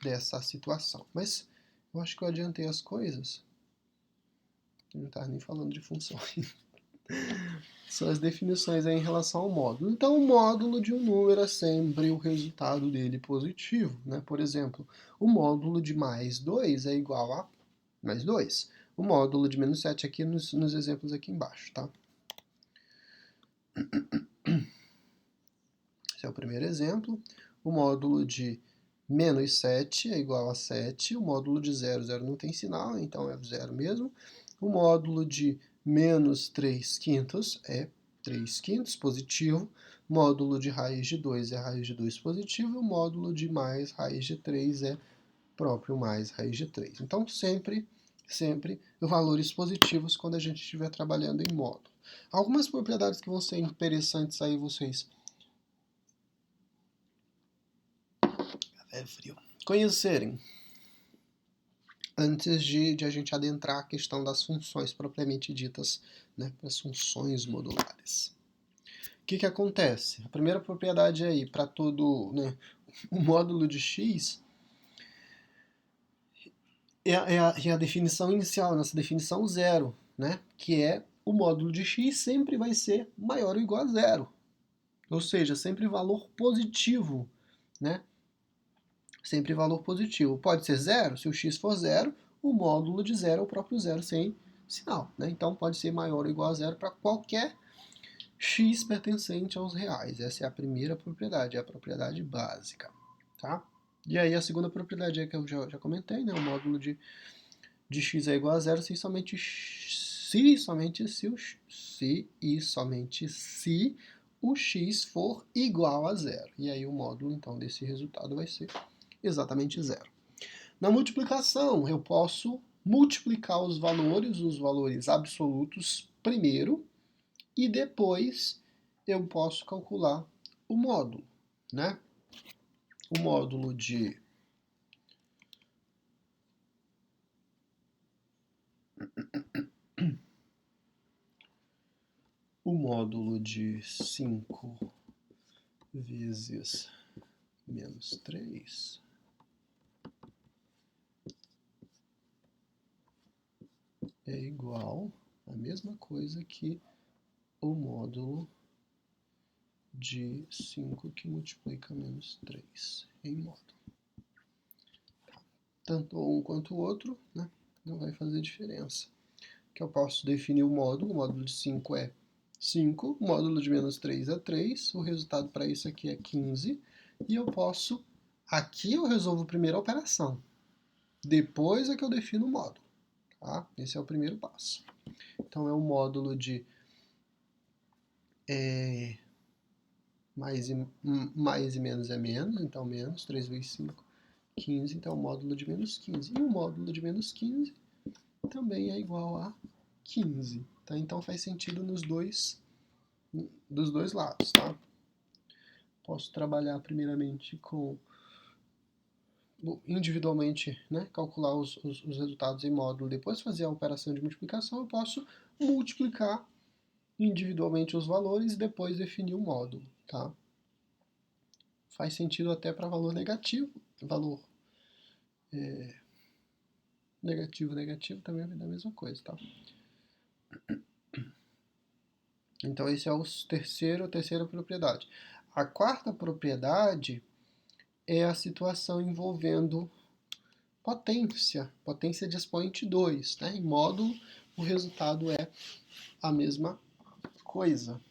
dessa situação. Mas eu acho que eu adiantei as coisas. Eu não estava nem falando de funções. São as definições aí em relação ao módulo. Então, o módulo de um número é sempre o resultado dele positivo. Né? Por exemplo, o módulo de mais 2 é igual a mais 2. O módulo de menos 7 aqui nos exemplos aqui embaixo. Tá? Esse é o primeiro exemplo. O módulo de menos 7 é igual a 7. O módulo de 0, 0 não tem sinal, então é 0 mesmo. O módulo de menos 3 quintos é 3 quintos positivo. O módulo de raiz de 2 é raiz de 2 positivo. E o módulo de mais raiz de 3 é próprio mais raiz de 3. Então, sempre valores positivos quando a gente estiver trabalhando em módulo. Algumas propriedades que vão ser interessantes aí vocês conhecerem antes de a gente adentrar a questão das funções propriamente ditas, né, as funções modulares. O que acontece? A primeira propriedade aí, para todo, né, o módulo de x, é a definição inicial, nossa definição zero, né, que é o módulo de x sempre vai ser maior ou igual a zero. Ou seja, sempre valor positivo, né? Sempre valor positivo. Pode ser zero, se o x for zero, o módulo de zero é o próprio zero sem sinal. Né? Então pode ser maior ou igual a zero para qualquer x pertencente aos reais. Essa é a primeira propriedade, é a propriedade básica. Tá? E aí a segunda propriedade é que eu já comentei, né? O módulo de x é igual a zero se somente se o x for igual a zero. E aí o módulo então desse resultado vai ser exatamente zero. Na multiplicação, eu posso multiplicar os valores absolutos primeiro, e depois eu posso calcular o módulo, né? O módulo de o módulo de 5 vezes menos 3 é igual a mesma coisa que o módulo de 5 que multiplica menos 3 em módulo. Tanto um quanto o outro, né, não vai fazer diferença. Que eu posso definir o módulo de 5 é 5, o módulo de menos 3 é 3, o resultado para isso aqui é 15, e eu posso, aqui eu resolvo primeiro a operação, depois é que eu defino o módulo. Tá? Esse é o primeiro passo. Então é o módulo de mais e menos é menos, então menos, 3 vezes 5, 15, então é o módulo de menos 15. E o módulo de menos 15 também é igual a 15. Tá? Então faz sentido dos dois lados. Tá? Posso trabalhar primeiramente com individualmente, né, calcular os resultados em módulo, depois fazer a operação de multiplicação, eu posso multiplicar individualmente os valores e depois definir o módulo, tá? Faz sentido até para valor negativo, valor negativo também vai dar a mesma coisa, tá? Então esse é a terceira propriedade. A quarta propriedade é a situação envolvendo potência de expoente 2, né? Em módulo, o resultado é a mesma coisa.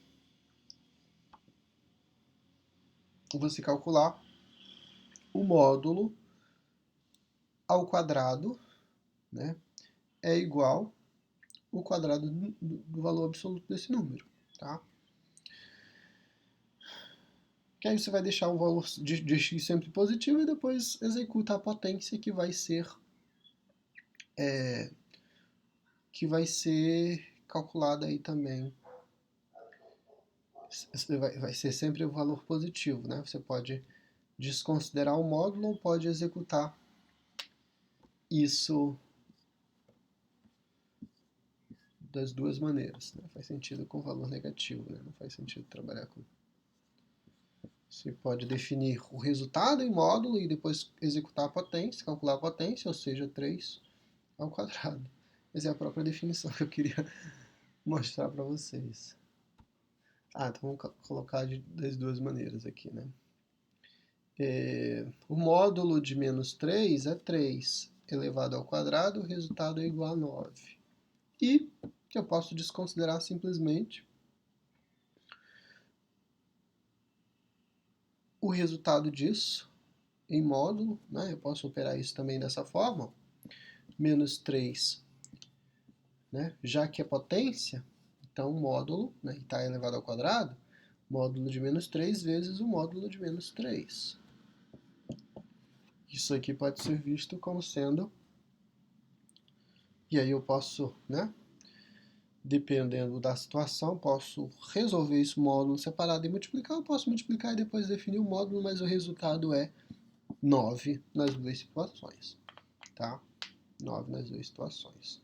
Você calcular o módulo ao quadrado, né, é igual ao quadrado do valor absoluto desse número, tá? Que aí você vai deixar o valor de x sempre positivo e depois executa a potência que vai ser calculada aí também. Vai ser sempre o valor positivo, né? Você pode desconsiderar o módulo ou pode executar isso das duas maneiras, né? Faz sentido com valor negativo, né? Não faz sentido trabalhar com... Você pode definir o resultado em módulo e depois executar a potência, calcular a potência, ou seja, 3 ao quadrado. Essa é a própria definição que eu queria mostrar para vocês. Então vamos colocar das duas maneiras aqui, né? O módulo de menos 3 é 3 elevado ao quadrado, o resultado é igual a 9. E que eu posso desconsiderar simplesmente o resultado disso em módulo, né? Eu posso operar isso também dessa forma, menos 3, né? Já que é potência, então módulo, né, está elevado ao quadrado, módulo de menos 3 vezes o módulo de menos 3. Isso aqui pode ser visto como sendo, e aí eu posso, né, dependendo da situação, posso resolver esse módulo separado e multiplicar, eu posso multiplicar e depois definir o módulo, mas o resultado é 9 nas duas situações, tá? 9 nas duas situações.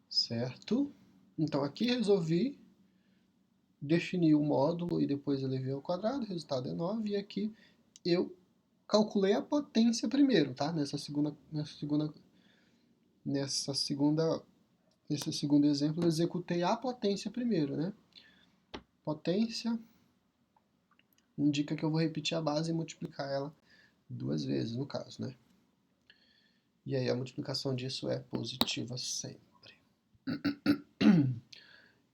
Certo? Então aqui resolvi definir o módulo e depois elevei ao quadrado, o resultado é 9, e aqui eu calculei a potência primeiro, tá? Nesse segundo exemplo, eu executei a potência primeiro, né? Potência indica que eu vou repetir a base e multiplicar ela duas vezes, no caso, né? E aí a multiplicação disso é positiva sempre.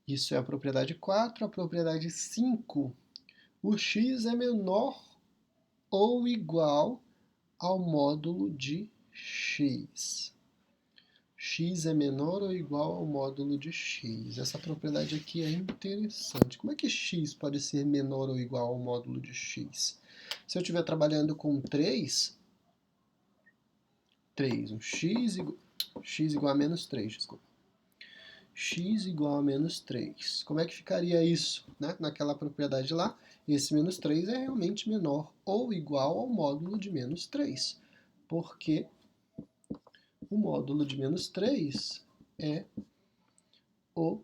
Isso é a propriedade 4. A propriedade 5, o x é menor ou igual ao módulo de x. X é menor ou igual ao módulo de x. Essa propriedade aqui é interessante. Como é que x pode ser menor ou igual ao módulo de x? Se eu estiver trabalhando com 3, um x igual a menos 3, desculpa. X igual a menos 3. Como é que ficaria isso, né? Naquela propriedade lá? Esse menos 3 é realmente menor ou igual ao módulo de menos 3, porque o módulo de menos 3 é o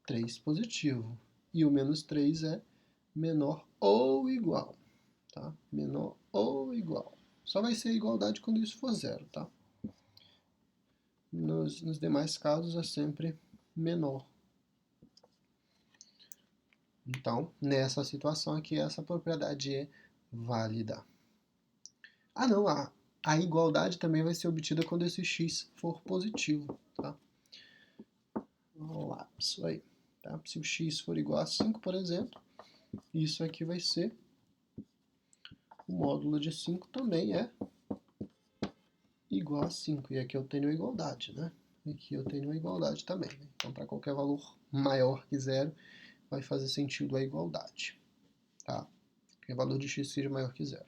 3 positivo. E o menos 3 é menor ou igual. Tá? Menor ou igual. Só vai ser igualdade quando isso for zero. Tá? Nos demais casos é sempre menor. Então, nessa situação aqui, essa propriedade é válida. Não, a igualdade também vai ser obtida quando esse x for positivo. Tá? Lapso aí. Tá? Se o x for igual a 5, por exemplo, isso aqui vai ser, o módulo de 5 também é igual a 5. E aqui eu tenho a igualdade, né? Aqui eu tenho a igualdade também. Né? Então, para qualquer valor maior que zero, vai fazer sentido a igualdade. Tá? Qualquer valor de x seja maior que zero.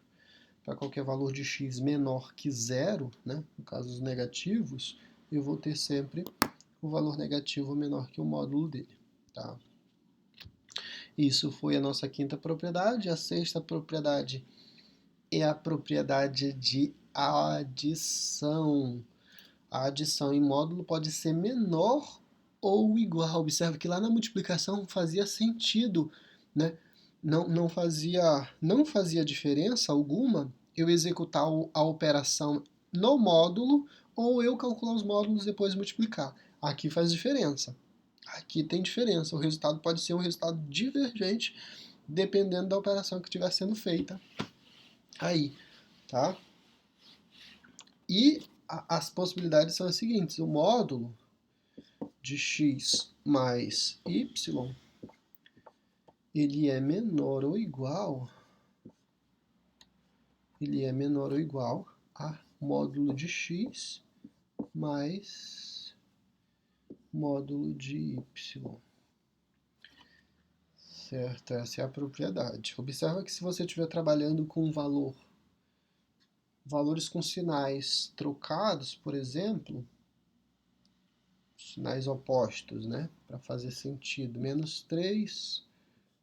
Para qualquer valor de x menor que zero, né? No caso os negativos, eu vou ter sempre o valor negativo menor que o módulo dele. Tá? Isso foi a nossa quinta propriedade. A sexta propriedade é a propriedade de adição. A adição em módulo pode ser menor ou igual. Observe que lá na multiplicação fazia sentido, né? Não fazia diferença alguma eu executar a operação no módulo ou eu calcular os módulos e depois multiplicar. Aqui faz diferença. Aqui tem diferença. O resultado pode ser um resultado divergente dependendo da operação que estiver sendo feita aí, tá? E as possibilidades são as seguintes: o módulo de x mais y, ele é menor ou igual a módulo de x mais módulo de y. Certo? Essa é a propriedade. Observa que se você estiver trabalhando com valores com sinais trocados, por exemplo, sinais opostos, né? Para fazer sentido. Menos 3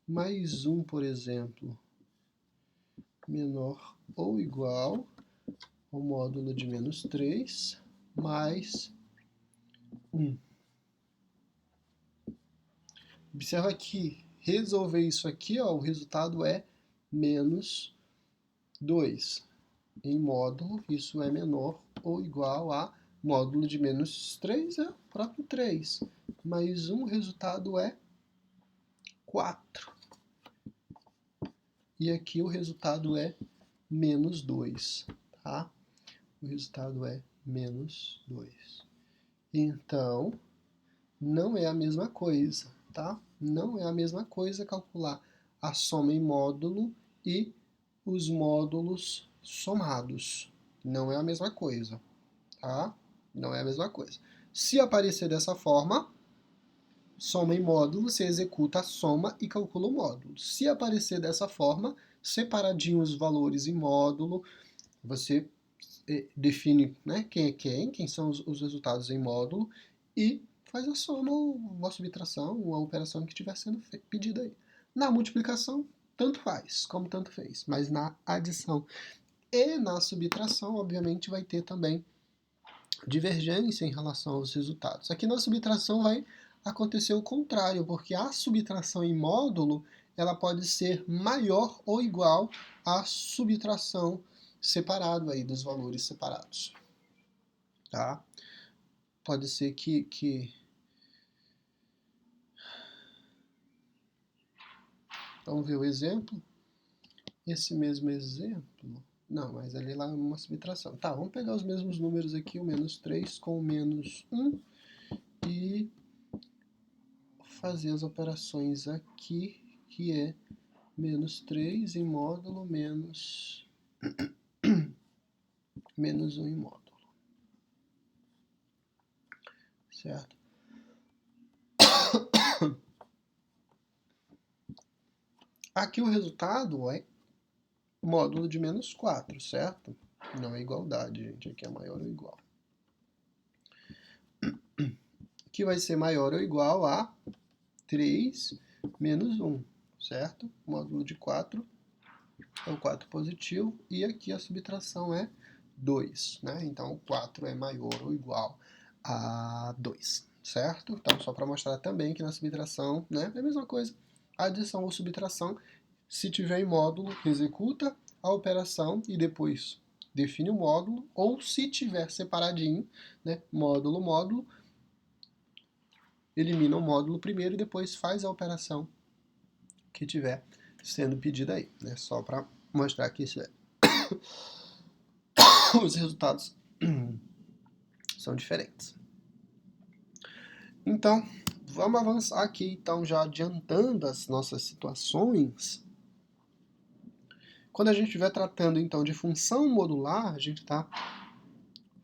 mais 1, por exemplo, menor ou igual ao módulo de menos 3 mais 1. Observa que resolver isso aqui, ó, o resultado é menos 2. Em módulo, isso é menor ou igual a módulo de menos 3 é o próprio 3. Mais 1, o resultado é 4. E aqui o resultado é menos 2, tá? O resultado é menos 2. Então, não é a mesma coisa, tá? Não é a mesma coisa calcular a soma em módulo e os módulos somados. Não é a mesma coisa, tá? Não é a mesma coisa. Se aparecer dessa forma, soma em módulo, você executa a soma e calcula o módulo. Se aparecer dessa forma, separadinho os valores em módulo, você define, né, quem é quem são os resultados em módulo e faz a soma ou a subtração ou a operação que estiver sendo pedida aí. Na multiplicação, tanto faz, como tanto fez, mas na adição e na subtração, obviamente, vai ter também divergência em relação aos resultados. Aqui na subtração vai acontecer o contrário, porque a subtração em módulo ela pode ser maior ou igual à subtração separado aí dos valores separados, tá? Pode ser que vamos ver o exemplo. Esse mesmo exemplo, não, mas ali lá é uma subtração. Tá, vamos pegar os mesmos números aqui, o menos 3 com o menos 1 e fazer as operações aqui, que é menos 3 em módulo menos menos 1 em módulo. Certo? Aqui o resultado é módulo de menos 4, certo? Não é igualdade, gente. Aqui é maior ou igual. Que vai ser maior ou igual a 3 menos 1, certo? Módulo de 4 é o 4 positivo e aqui a subtração é 2, né? Então, o 4 é maior ou igual a 2, certo? Então, só para mostrar também que na subtração, né, é a mesma coisa. Adição ou subtração, se tiver em módulo, executa a operação e depois define o módulo, ou se tiver separadinho, né, módulo, módulo, elimina o módulo primeiro e depois faz a operação que tiver sendo pedida aí, né? Só para mostrar que isso é os resultados são diferentes. Então, vamos avançar aqui, então, já adiantando as nossas situações. Quando a gente estiver tratando, então, de função modular, a gente está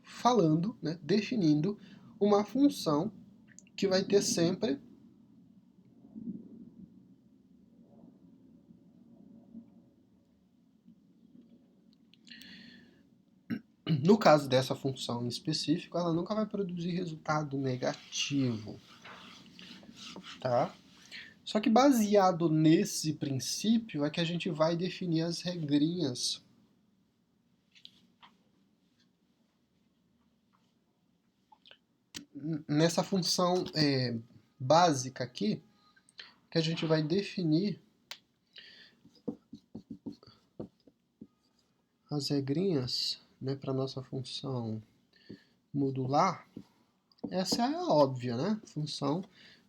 falando, né, definindo uma função que vai ter sempre no caso dessa função em específico, ela nunca vai produzir resultado negativo, tá? Só que baseado nesse princípio é que a gente vai definir as regrinhas nessa função básica aqui, que a gente vai definir as regrinhas, né, para nossa função modular. Essa é a óbvia, né? Função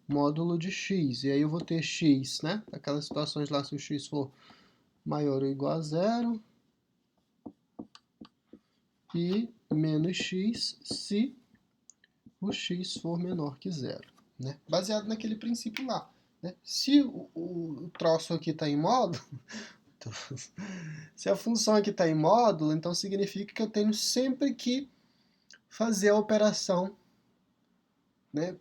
módulo de x. E aí eu vou ter x, né? Aquelas situações lá, se o x for maior ou igual a zero, e menos x se o x for menor que zero, né? Baseado naquele princípio lá, né? Se o troço aqui está em módulo, se a função aqui está em módulo, então significa que eu tenho sempre que fazer a operação, né?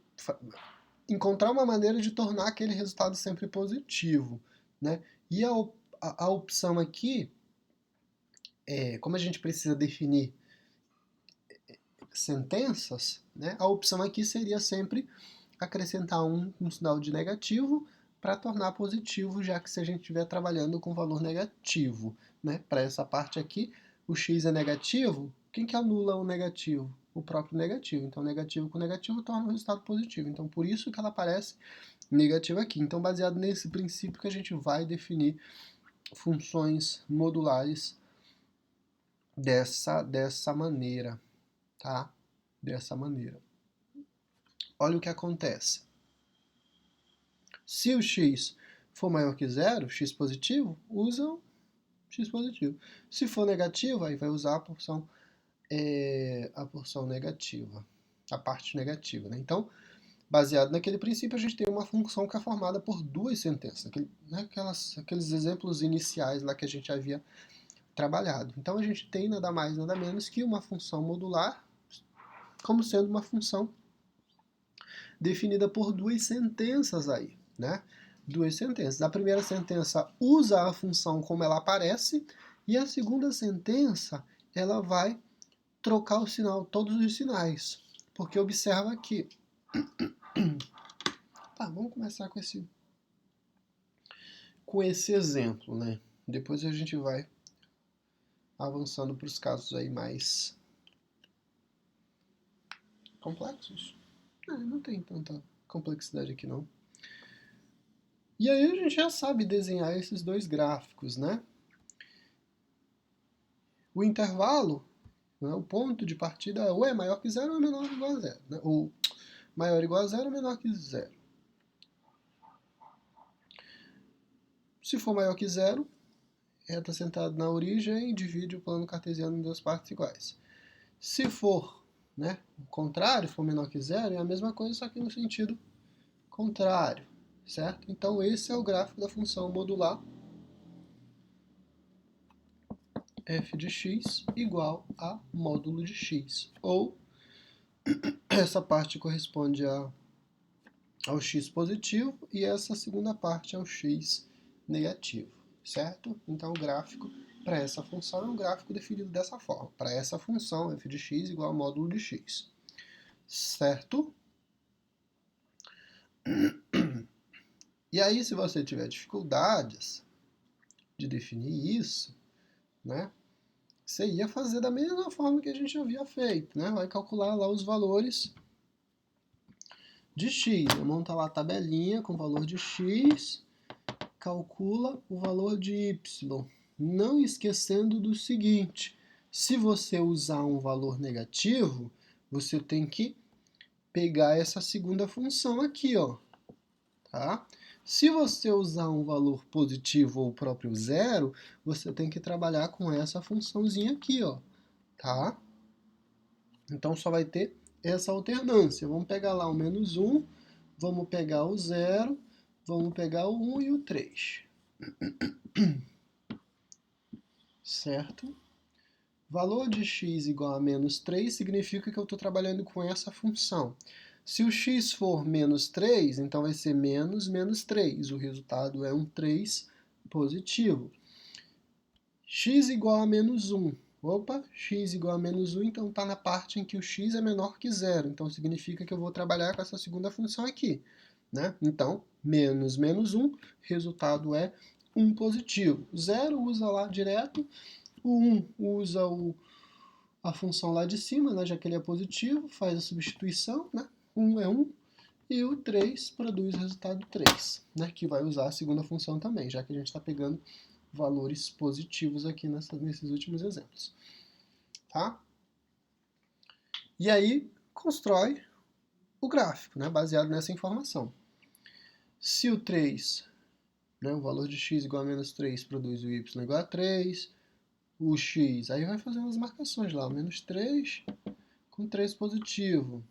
Encontrar uma maneira de tornar aquele resultado sempre positivo, né? E a opção aqui, como a gente precisa definir sentenças, né? A opção aqui seria sempre acrescentar um sinal de negativo para tornar positivo, já que se a gente estiver trabalhando com valor negativo, né? Para essa parte aqui, o x é negativo, quem que anula o negativo? O próprio negativo. Então, negativo com negativo torna o resultado positivo. Então, por isso que ela aparece negativa aqui. Então, baseado nesse princípio que a gente vai definir funções modulares dessa maneira, tá? Dessa maneira. Olha o que acontece. Se o x for maior que zero, x positivo, usa o x positivo. Se for negativo, aí vai usar a porção negativa, a parte negativa, né? Então, baseado naquele princípio, a gente tem uma função que é formada por duas sentenças, aqueles exemplos iniciais lá que a gente havia trabalhado. Então, a gente tem nada mais, nada menos que uma função modular como sendo uma função definida por duas sentenças aí, né? Duas sentenças. A primeira sentença usa a função como ela aparece, e a segunda sentença, ela vai trocar o sinal, todos os sinais. Porque observa aqui. Tá, vamos começar com esse exemplo, né? Depois a gente vai avançando para os casos aí mais complexos. Não tem tanta complexidade aqui não. E aí a gente já sabe desenhar esses dois gráficos, né? O intervalo, né, o ponto de partida ou é maior que zero ou é menor que igual a zero. Né? Ou maior ou igual a zero ou menor que zero. Se for maior que zero, reta centrada na origem, divide o plano cartesiano em duas partes iguais. Se for, né, o contrário, for menor que zero, é a mesma coisa, só que no sentido contrário, certo? Então esse é o gráfico da função modular f de x igual a módulo de x. Ou essa parte corresponde ao x positivo e essa segunda parte ao x negativo, certo? Então o gráfico para essa função é um gráfico definido dessa forma. Para essa função, f de x igual a módulo de x, certo? E aí, se você tiver dificuldades de definir isso, né, você ia fazer da mesma forma que a gente havia feito, né? Vai calcular lá os valores de x, monta lá a tabelinha com o valor de x, calcula o valor de y, não esquecendo do seguinte, se você usar um valor negativo, você tem que pegar essa segunda função aqui, ó, tá? Se você usar um valor positivo ou o próprio zero, você tem que trabalhar com essa funçãozinha aqui, ó, tá? Então só vai ter essa alternância. Vamos pegar lá o menos 1, vamos pegar o 0, vamos pegar o 1 e o 3. Certo? Valor de x igual a menos 3 significa que eu estou trabalhando com essa função. Se o x for menos 3, então vai ser menos 3. O resultado é um 3 positivo. X igual a menos 1. Opa, x igual a menos 1, então está na parte em que o x é menor que zero. Então significa que eu vou trabalhar com essa segunda função aqui. Né? Então, menos 1, resultado é 1 positivo. 0 usa lá direto, o 1 usa a função lá de cima, né, já que ele é positivo, faz a substituição, né? 1 é 1, e o 3 produz o resultado 3, né? Que vai usar a segunda função também, já que a gente está pegando valores positivos aqui nesses últimos exemplos. Tá? E aí, constrói o gráfico, né? Baseado nessa informação. Se o 3, né, o valor de x igual a menos 3 produz o y igual a 3, o x, aí vai fazendo as marcações lá, o menos 3 com 3 positivo,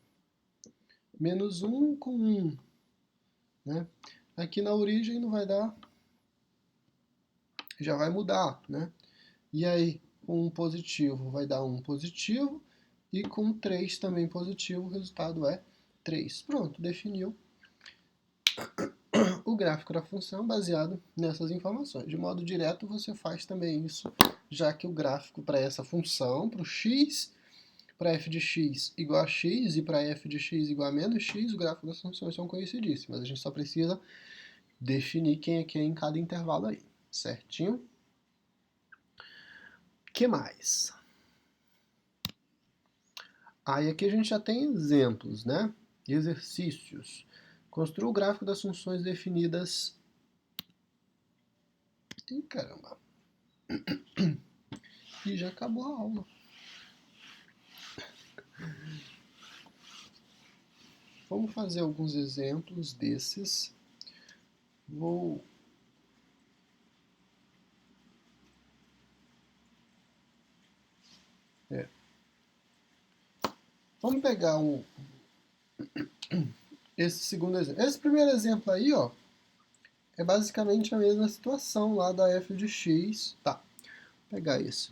menos 1 com 1, né? Aqui na origem não vai dar, já vai mudar, né? E aí, com 1 positivo vai dar 1 positivo, e com 3 também positivo, o resultado é 3. Pronto, definiu o gráfico da função baseado nessas informações. De modo direto, você faz também isso, já que o gráfico para essa função, para o x, para f de x igual a x e para f de x igual a menos x, o gráfico das funções são conhecidíssimos. A gente só precisa definir quem é quem em cada intervalo aí, certinho? O que mais? Aí aqui a gente já tem exemplos, né? Exercícios. Construa o gráfico das funções definidas. Ih, caramba! E já acabou a aula. Vamos fazer alguns exemplos desses. Vamos pegar esse segundo exemplo. Esse primeiro exemplo aí, ó, é basicamente a mesma situação lá da f de x. Tá, vou pegar esse.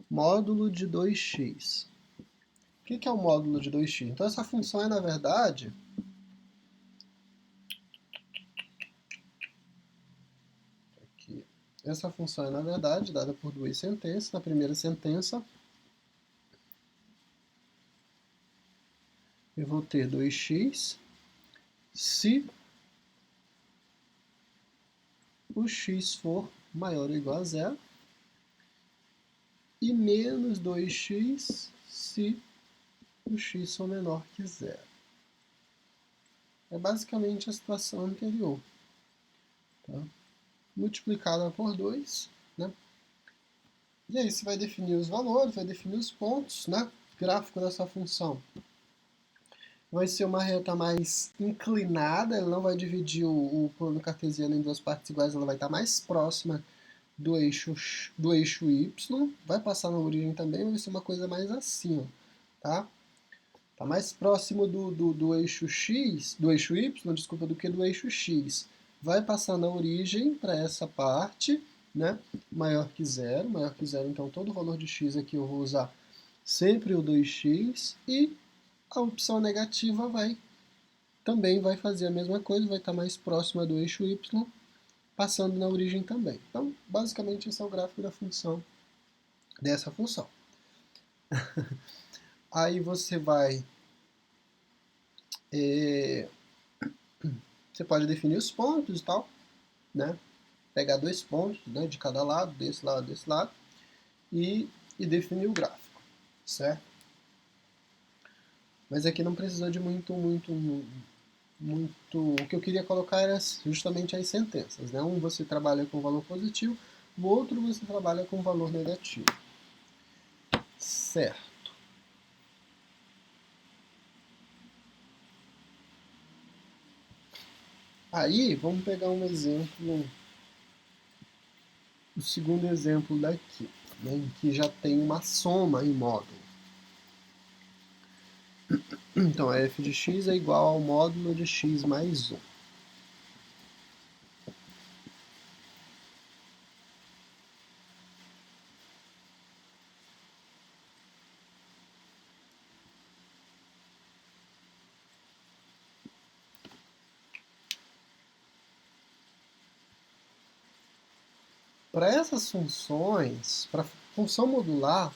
Módulo de 2x. O que é o módulo de 2x? Então essa função é, na verdade, aqui. Essa função é, na verdade, dada por duas sentenças. Na primeira sentença, eu vou ter 2x se o x for maior ou igual a zero, e menos 2x se o x for menor que zero. É basicamente a situação anterior. Tá? Multiplicada por 2, né? E aí você vai definir os valores, vai definir os pontos, né? Gráfico dessa função vai ser uma reta mais inclinada, ela não vai dividir o plano cartesiano em duas partes iguais, ela vai estar mais próxima do eixo y, vai passar na origem também, vai ser uma coisa mais assim, ó, tá? Tá mais próximo do eixo x, do eixo y, desculpa, do que do eixo x. Vai passar na origem para essa parte, né? Maior que zero, então todo o valor de x aqui eu vou usar sempre o 2x, e a opção negativa também vai fazer a mesma coisa, vai estar mais próxima do eixo y, passando na origem também. Então, basicamente, esse é o gráfico da função, dessa função. Aí você vai... você pode definir os pontos e tal, né? Pegar 2 pontos, né, de cada lado, desse lado, e definir o gráfico, certo? Mas aqui não precisa de muito. O que eu queria colocar era justamente as sentenças, né? Um você trabalha com valor positivo, o outro você trabalha com valor negativo. Certo. Aí, vamos pegar um exemplo, o segundo exemplo daqui, né, em que já tem uma soma em módulo. Então, a f de x é igual ao módulo de x mais 1. Para essas funções, para função modular,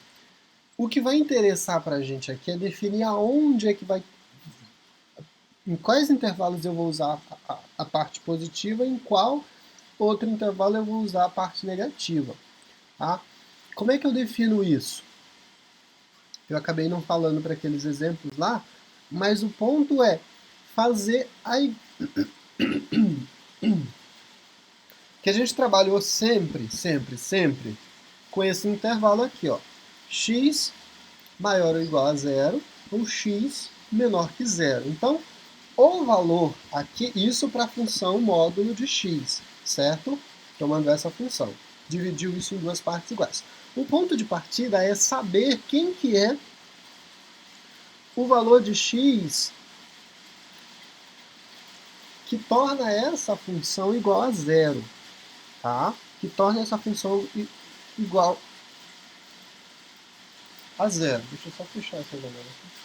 o que vai interessar para a gente aqui é definir aonde é que vai... em quais intervalos eu vou usar a parte positiva e em qual outro intervalo eu vou usar a parte negativa. Tá? Como é que eu defino isso? Eu acabei não falando para aqueles exemplos lá, Mas o ponto é fazer que a gente trabalhou sempre, sempre, sempre com esse intervalo aqui, ó. X maior ou igual a zero ou x menor que zero. Então, o valor aqui, isso para a função módulo de x, certo? Tomando essa função. Dividiu isso em duas partes iguais. O ponto de partida é saber quem que é o valor de x que torna essa função igual a zero, tá? Que torna essa função igual a zero. Deixa eu só fechar essa janela aqui.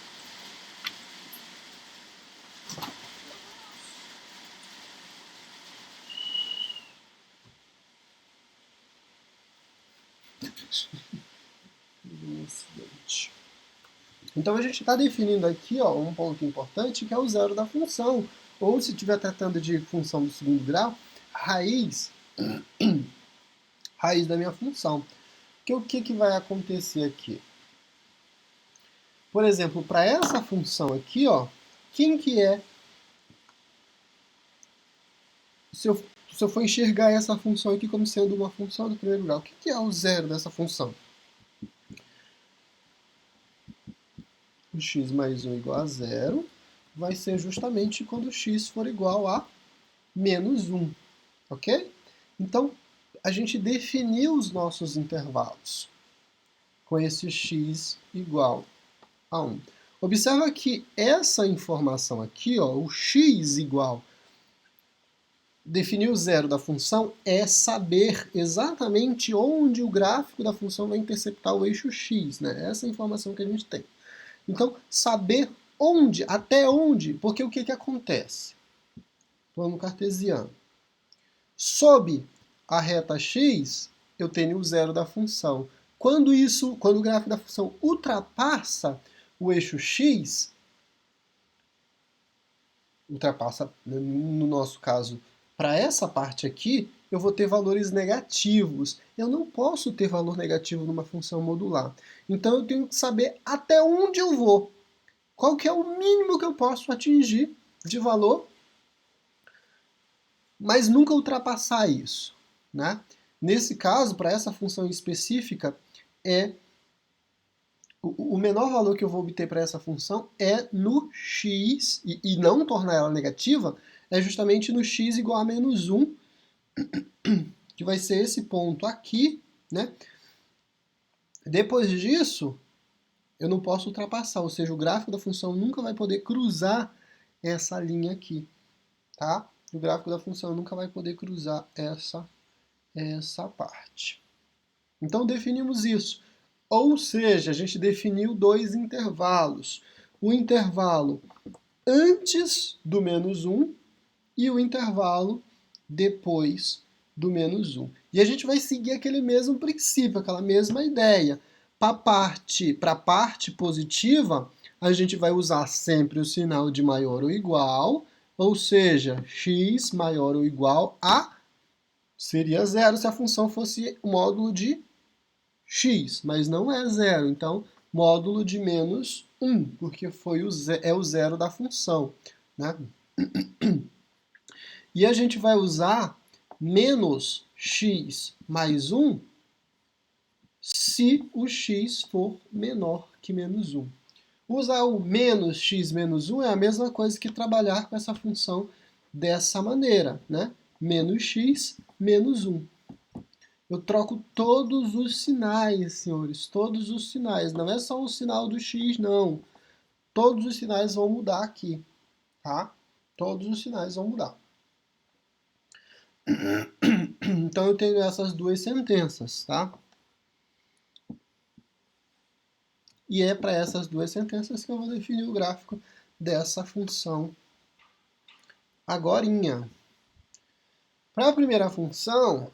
Então a gente está definindo aqui, ó, um ponto importante que é o zero da função. Ou se estiver tratando de função do segundo grau, raiz da minha função. Que o que vai acontecer aqui? Por exemplo, para essa função aqui, ó, quem que é? Se eu for enxergar essa função aqui como sendo uma função do primeiro grau, o que é o zero dessa função? O x mais 1 igual a zero vai ser justamente quando x for igual a menos 1, ok? Então, a gente definiu os nossos intervalos com esse x igual a 1. Observa que essa informação aqui, ó, o x igual, definir o zero da função é saber exatamente onde o gráfico da função vai interceptar o eixo x, né? Essa é a informação que a gente tem. Então, saber onde, até onde, porque o que acontece? Plano cartesiano. Sob a reta x, eu tenho o zero da função. Quando o gráfico da função ultrapassa o eixo x, ultrapassa, no nosso caso, para essa parte aqui, eu vou ter valores negativos. Eu não posso ter valor negativo numa função modular. Então eu tenho que saber até onde eu vou. Qual que é o mínimo que eu posso atingir de valor, mas nunca ultrapassar isso, né? Nesse caso, para essa função específica, o menor valor que eu vou obter para essa função é no x, e não tornar ela negativa, é justamente no x igual a menos 1, que vai ser esse ponto aqui, né? Depois disso, eu não posso ultrapassar, ou seja, o gráfico da função nunca vai poder cruzar essa linha aqui, tá? O gráfico da função nunca vai poder cruzar essa parte. Então definimos isso. Ou seja, a gente definiu dois intervalos. O intervalo antes do menos 1 e o intervalo depois do menos 1. E a gente vai seguir aquele mesmo princípio, aquela mesma ideia. Para a parte positiva, a gente vai usar sempre o sinal de maior ou igual, ou seja, x maior ou igual a seria zero se a função fosse o módulo de x, mas não é zero, então módulo de menos 1, porque é o zero da função, né? E a gente vai usar menos x mais 1 se o x for menor que menos 1. Usar o menos x menos 1 é a mesma coisa que trabalhar com essa função dessa maneira, né? Menos x menos 1. Eu troco todos os sinais, senhores, todos os sinais. Não é só o sinal do x, não. Todos os sinais vão mudar aqui, tá? Todos os sinais vão mudar. Então eu tenho essas duas sentenças, tá? E é para essas duas sentenças que eu vou definir o gráfico dessa função agorinha. Para a primeira função,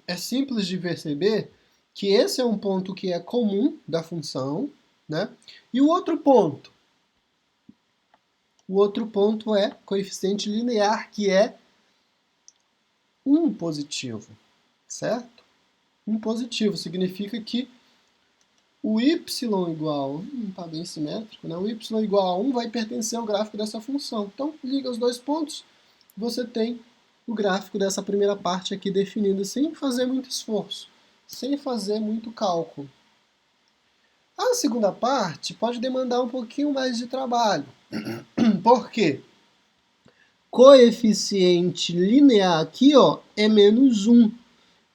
é simples de perceber que esse é um ponto que é comum da função, né? E o outro ponto é coeficiente linear, que é 1 positivo, certo? 1 positivo significa que o y igual, não está bem simétrico, né? O y igual a 1 vai pertencer ao gráfico dessa função. Então, liga os dois pontos, você tem o gráfico dessa primeira parte aqui definido sem fazer muito esforço, sem fazer muito cálculo. A segunda parte pode demandar um pouquinho mais de trabalho. Por quê? Coeficiente linear aqui, ó, é menos 1.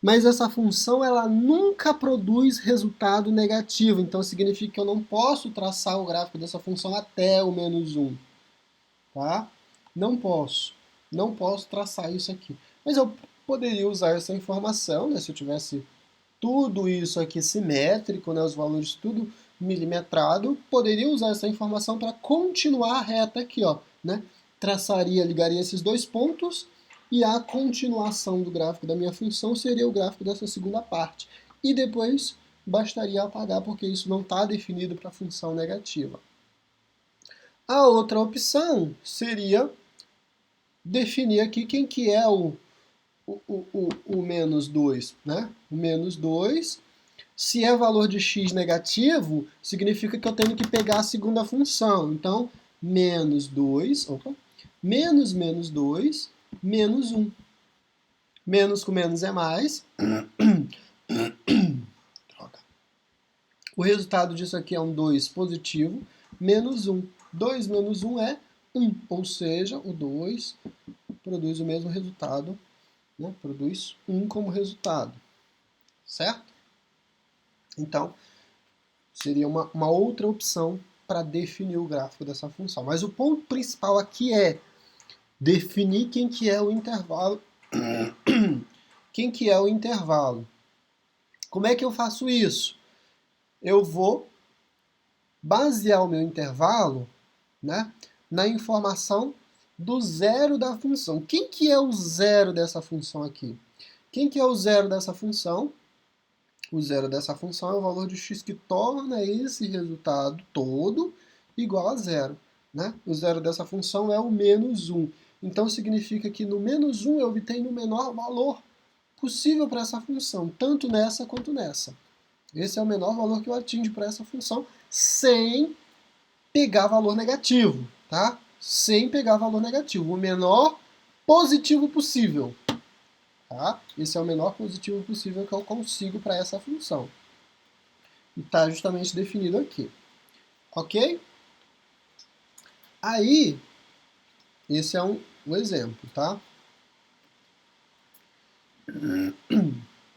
Mas essa função ela nunca produz resultado negativo. Então significa que eu não posso traçar o gráfico dessa função até o menos 1. Tá? Não posso. Não posso traçar isso aqui. Mas eu poderia usar essa informação, né, se eu tivesse tudo isso aqui simétrico, né, os valores tudo milimetrado, poderia usar essa informação para continuar a reta aqui, ó, né? Ligaria esses dois pontos e a continuação do gráfico da minha função seria o gráfico dessa segunda parte. E depois bastaria apagar porque isso não está definido para a função negativa. A outra opção seria definir aqui quem que é o menos 2, né? O menos 2, se é valor de x negativo, significa que eu tenho que pegar a segunda função. Então, menos 2, menos menos 2, menos 1. Menos com menos é mais. Droga. O resultado disso aqui é um 2 positivo, menos 1. 2 menos 1 é 1, ou seja, o 2 produz o mesmo resultado, né? Produz 1 como resultado, certo? Então, seria uma outra opção para definir o gráfico dessa função. Mas o ponto principal aqui é definir quem que é o intervalo. Quem que é o intervalo? Como é que eu faço isso? Eu vou basear o meu intervalo, né, na informação do zero da função. Quem que é o zero dessa função aqui? Quem que é o zero dessa função? O zero dessa função é o valor de x que torna esse resultado todo igual a zero. Né? O zero dessa função é o menos 1. Então significa que no menos 1 eu obtenho o menor valor possível para essa função, tanto nessa quanto nessa. Esse é o menor valor que eu atingo para essa função sem pegar valor negativo, tá? Sem pegar valor negativo. O menor positivo possível. Tá? Esse é o menor positivo possível que eu consigo para essa função. E está justamente definido aqui. Ok? Aí, esse é um exemplo, tá?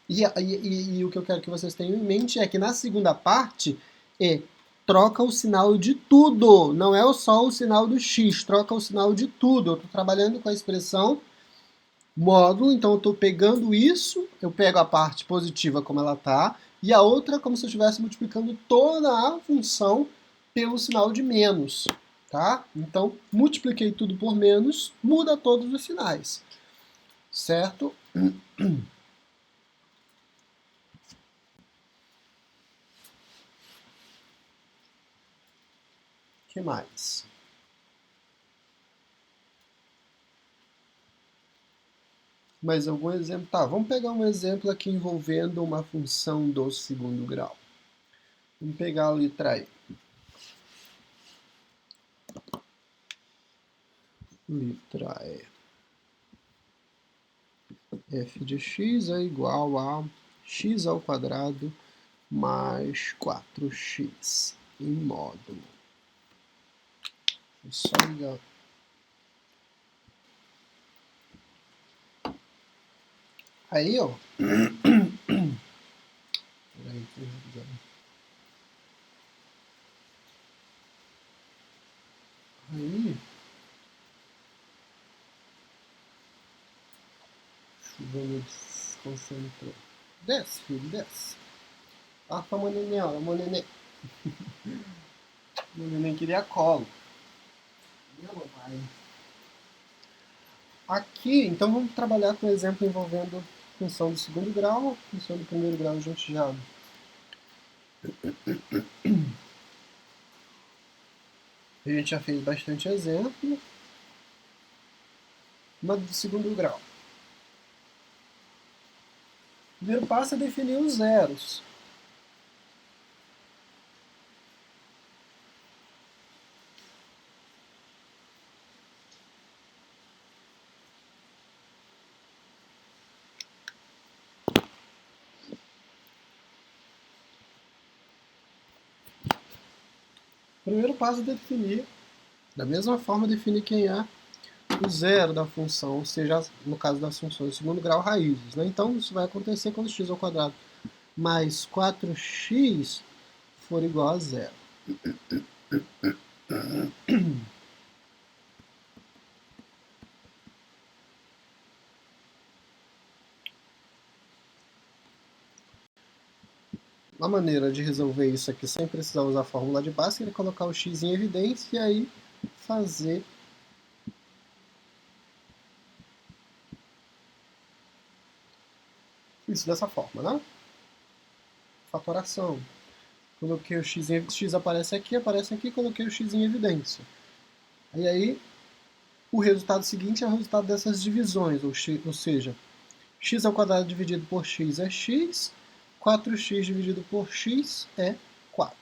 E o que eu quero que vocês tenham em mente é que na segunda parte troca o sinal de tudo. Não é só o sinal do x, troca o sinal de tudo. Eu estou trabalhando com a expressão módulo, então eu estou pegando isso, eu pego a parte positiva como ela está, e a outra como se eu estivesse multiplicando toda a função pelo sinal de menos. Tá? Então, multipliquei tudo por menos, muda todos os sinais. Certo? Que mais? Mais algum exemplo? Tá, vamos pegar um exemplo aqui envolvendo uma função do segundo grau. Vamos pegar a letra E. Letra E. F de x é igual a x ao quadrado mais 4x em módulo. Vou só ligar. Aí, ó. Aí. Chuva me desconcentrou. Desce, filho, desce. Arfa, meu neném, ó, meu neném. Meu neném queria colo. Meu pai. Aqui, então vamos trabalhar com um exemplo envolvendo função do segundo grau, função do primeiro grau a gente já fez bastante exemplo. Uma do segundo grau. O primeiro passo é definir os zeros. Primeiro passo é definir, da mesma forma, definir quem é o zero da função, ou seja, no caso das funções de segundo grau, raízes. Né? Então, isso vai acontecer quando x ao quadrado mais 4x for igual a zero. Uma maneira de resolver isso aqui sem precisar usar a fórmula de Bhaskara é colocar o x em evidência e aí fazer isso dessa forma, né? Fatoração. Coloquei o x em x aparece aqui, coloquei o x em evidência. E aí, o resultado seguinte é o resultado dessas divisões, ou seja, x ao quadrado dividido por x é x, 4x dividido por x é 4.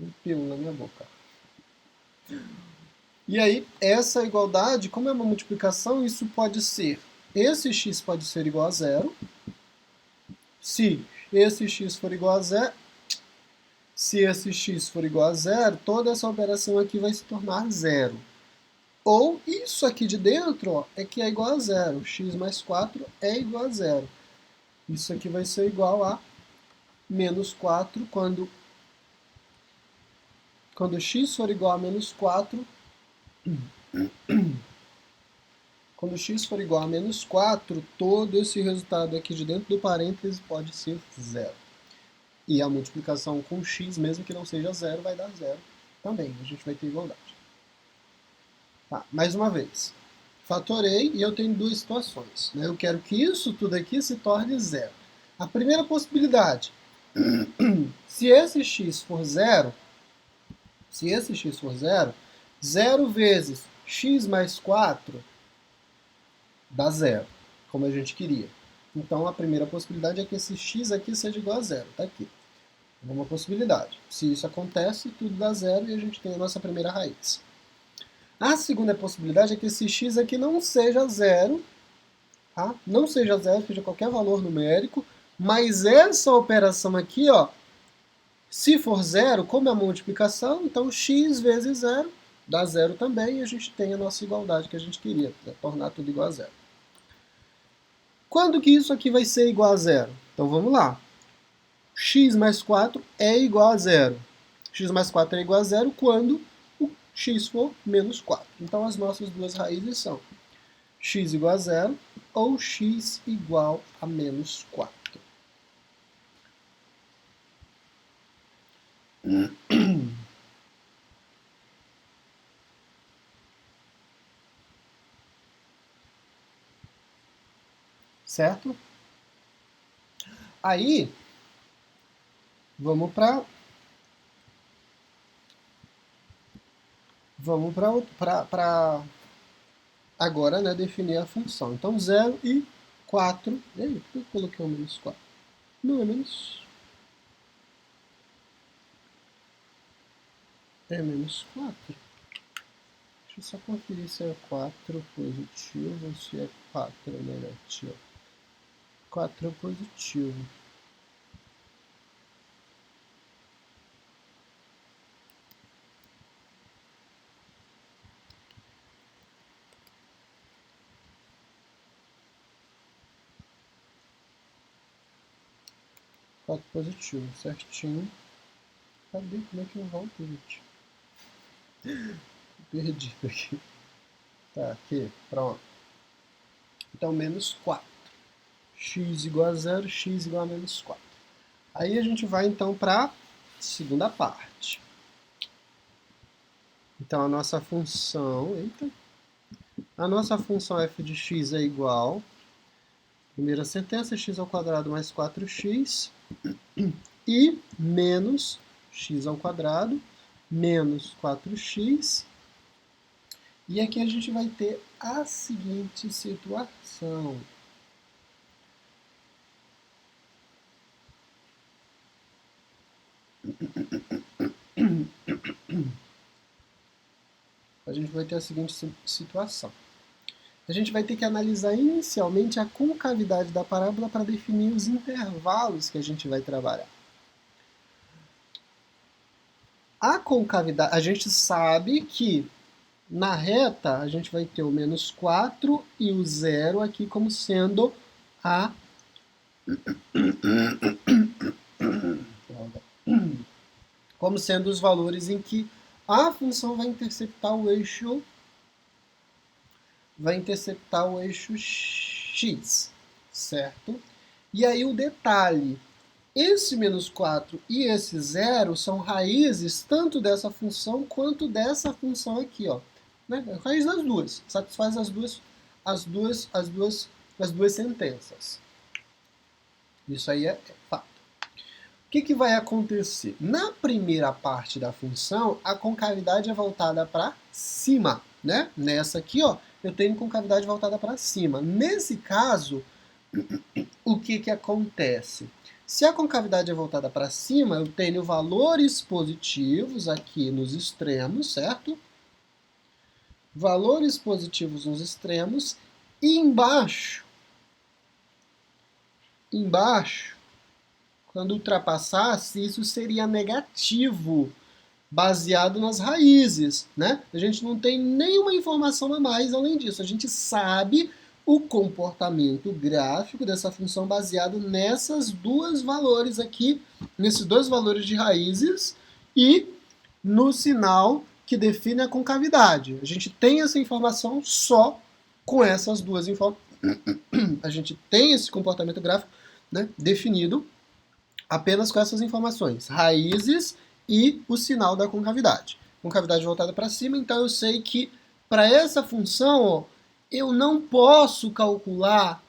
Um pelo na minha boca. E aí, essa igualdade, como é uma multiplicação, isso pode ser, esse x pode ser igual a zero, se esse x for igual a zero, se esse x for igual a zero, toda essa operação aqui vai se tornar zero. Ou isso aqui de dentro, ó, é que é igual a zero, x mais 4 é igual a zero. Isso aqui vai ser igual a menos 4 quando x for igual a menos 4, quando x for igual a menos 4, todo esse resultado aqui de dentro do parêntese pode ser zero. E a multiplicação com x, mesmo que não seja zero, vai dar zero também. A gente vai ter igualdade. Tá, mais uma vez. Fatorei e eu tenho duas situações. Né? Eu quero que isso tudo aqui se torne zero. A primeira possibilidade, se esse x for zero, 0 vezes x mais 4 dá zero, como a gente queria. Então, a primeira possibilidade é que esse x aqui seja igual a zero. Está aqui. É uma possibilidade. Se isso acontece, tudo dá zero e a gente tem a nossa primeira raiz. A segunda possibilidade é que esse x aqui não seja zero, tá? Não seja zero, seja qualquer valor numérico, mas essa operação aqui, ó, se for zero, como é a multiplicação, então x vezes zero dá zero também e a gente tem a nossa igualdade que a gente queria, né? Tornar tudo igual a zero. Quando que isso aqui vai ser igual a zero? Então vamos lá. X mais 4 é igual a zero. X mais 4 é igual a zero quando o x for menos 4. Então as nossas duas raízes são x igual a zero ou x igual a menos 4. Certo? Aí, vamos para agora, né, definir a função. Então, 0 e 4. E aí, por que eu coloquei o menos 4? Não, é menos... É menos 4. Deixa eu só conferir se é 4 positivo ou se é 4 negativo. 4 é positivo. Quatro positivo, certinho. Cadê? Como é que eu volto, gente? Perdido aqui. Tá, aqui, pronto. Então, menos 4. X igual a 0, x igual a menos 4. Aí a gente vai, então, para a segunda parte. Então, a nossa função... Eita! A nossa função f de x é igual... Primeira sentença, x ao quadrado mais 4x e menos x ao quadrado menos 4x. E aqui a gente vai ter a seguinte situação. A gente vai ter a seguinte situação. A gente vai ter que analisar inicialmente a concavidade da parábola para definir os intervalos que a gente vai trabalhar. A concavidade, a gente sabe que na reta a gente vai ter o menos 4 e o 0 aqui como sendo a como sendo os valores em que a função vai interceptar o eixo x, certo? E aí o detalhe, esse menos 4 e esse 0 são raízes tanto dessa função quanto dessa função aqui, ó. Né? Raiz das duas, satisfaz as duas sentenças. Isso aí é fato. O que vai acontecer? Na primeira parte da função, a concavidade é voltada para cima, né? Nessa aqui, ó, eu tenho concavidade voltada para cima. Nesse caso, o que acontece? Se a concavidade é voltada para cima, eu tenho valores positivos aqui nos extremos, certo? Valores positivos nos extremos. E embaixo, quando ultrapassasse, isso seria negativo, baseado nas raízes, né? A gente não tem nenhuma informação a mais além disso. A gente sabe o comportamento gráfico dessa função baseado nessas duas valores aqui, nesses dois valores de raízes e no sinal que define a concavidade. A gente tem essa informação só com essas duas informações. A gente tem esse comportamento gráfico, né, definido apenas com essas informações, raízes e o sinal da concavidade. Concavidade voltada para cima, então eu sei que para essa função, ó, eu não posso calcular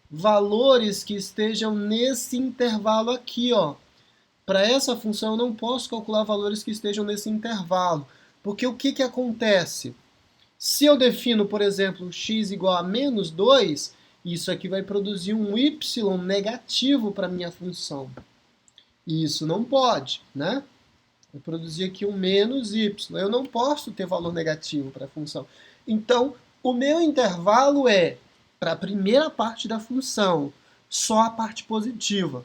valores que estejam nesse intervalo aqui, ó. Para essa função eu não posso calcular valores que estejam nesse intervalo, porque o que acontece? Se eu defino, por exemplo, x igual a menos 2, isso aqui vai produzir um y negativo para minha função. E isso não pode, né? Eu produzi aqui um menos y. Eu não posso ter valor negativo para a função. Então, o meu intervalo é, para a primeira parte da função, só a parte positiva.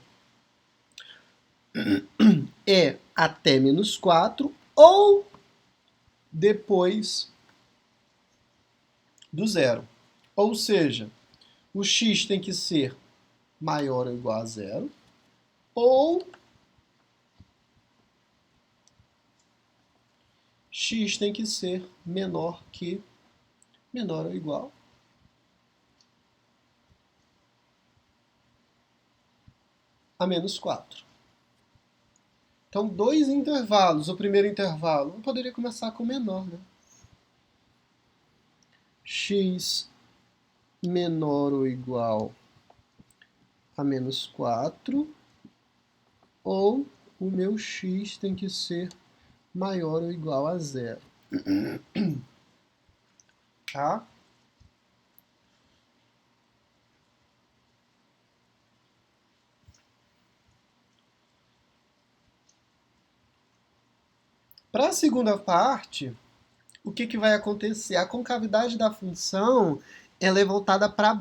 É até menos 4 ou depois do zero. Ou seja, o x tem que ser maior ou igual a zero, ou x tem que ser menor ou igual a menos 4. Então, dois intervalos. O primeiro intervalo, eu poderia começar com menor, né? X menor ou igual a menos 4, ou o meu x tem que ser maior ou igual a zero. Tá? Para a segunda parte, o que vai acontecer? A concavidade da função ela é voltada para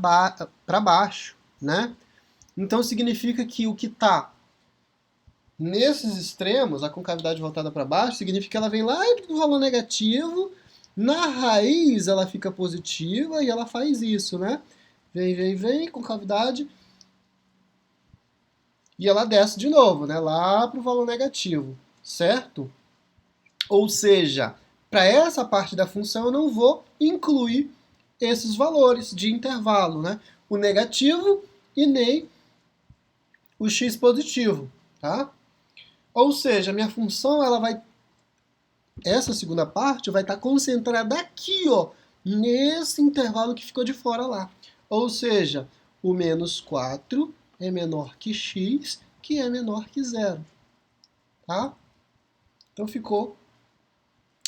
baixo, né? Então significa que o que está nesses extremos, a concavidade voltada para baixo, significa que ela vem lá do valor negativo, na raiz ela fica positiva e ela faz isso, né? Vem, concavidade, e ela desce de novo, né? Lá para o valor negativo, certo? Ou seja, para essa parte da função eu não vou incluir esses valores de intervalo, né? O negativo e nem o x positivo, tá? Ou seja, a minha função essa segunda parte vai estar concentrada aqui, ó, nesse intervalo que ficou de fora lá. Ou seja, o menos 4 é menor que x, que é menor que zero, tá? Então ficou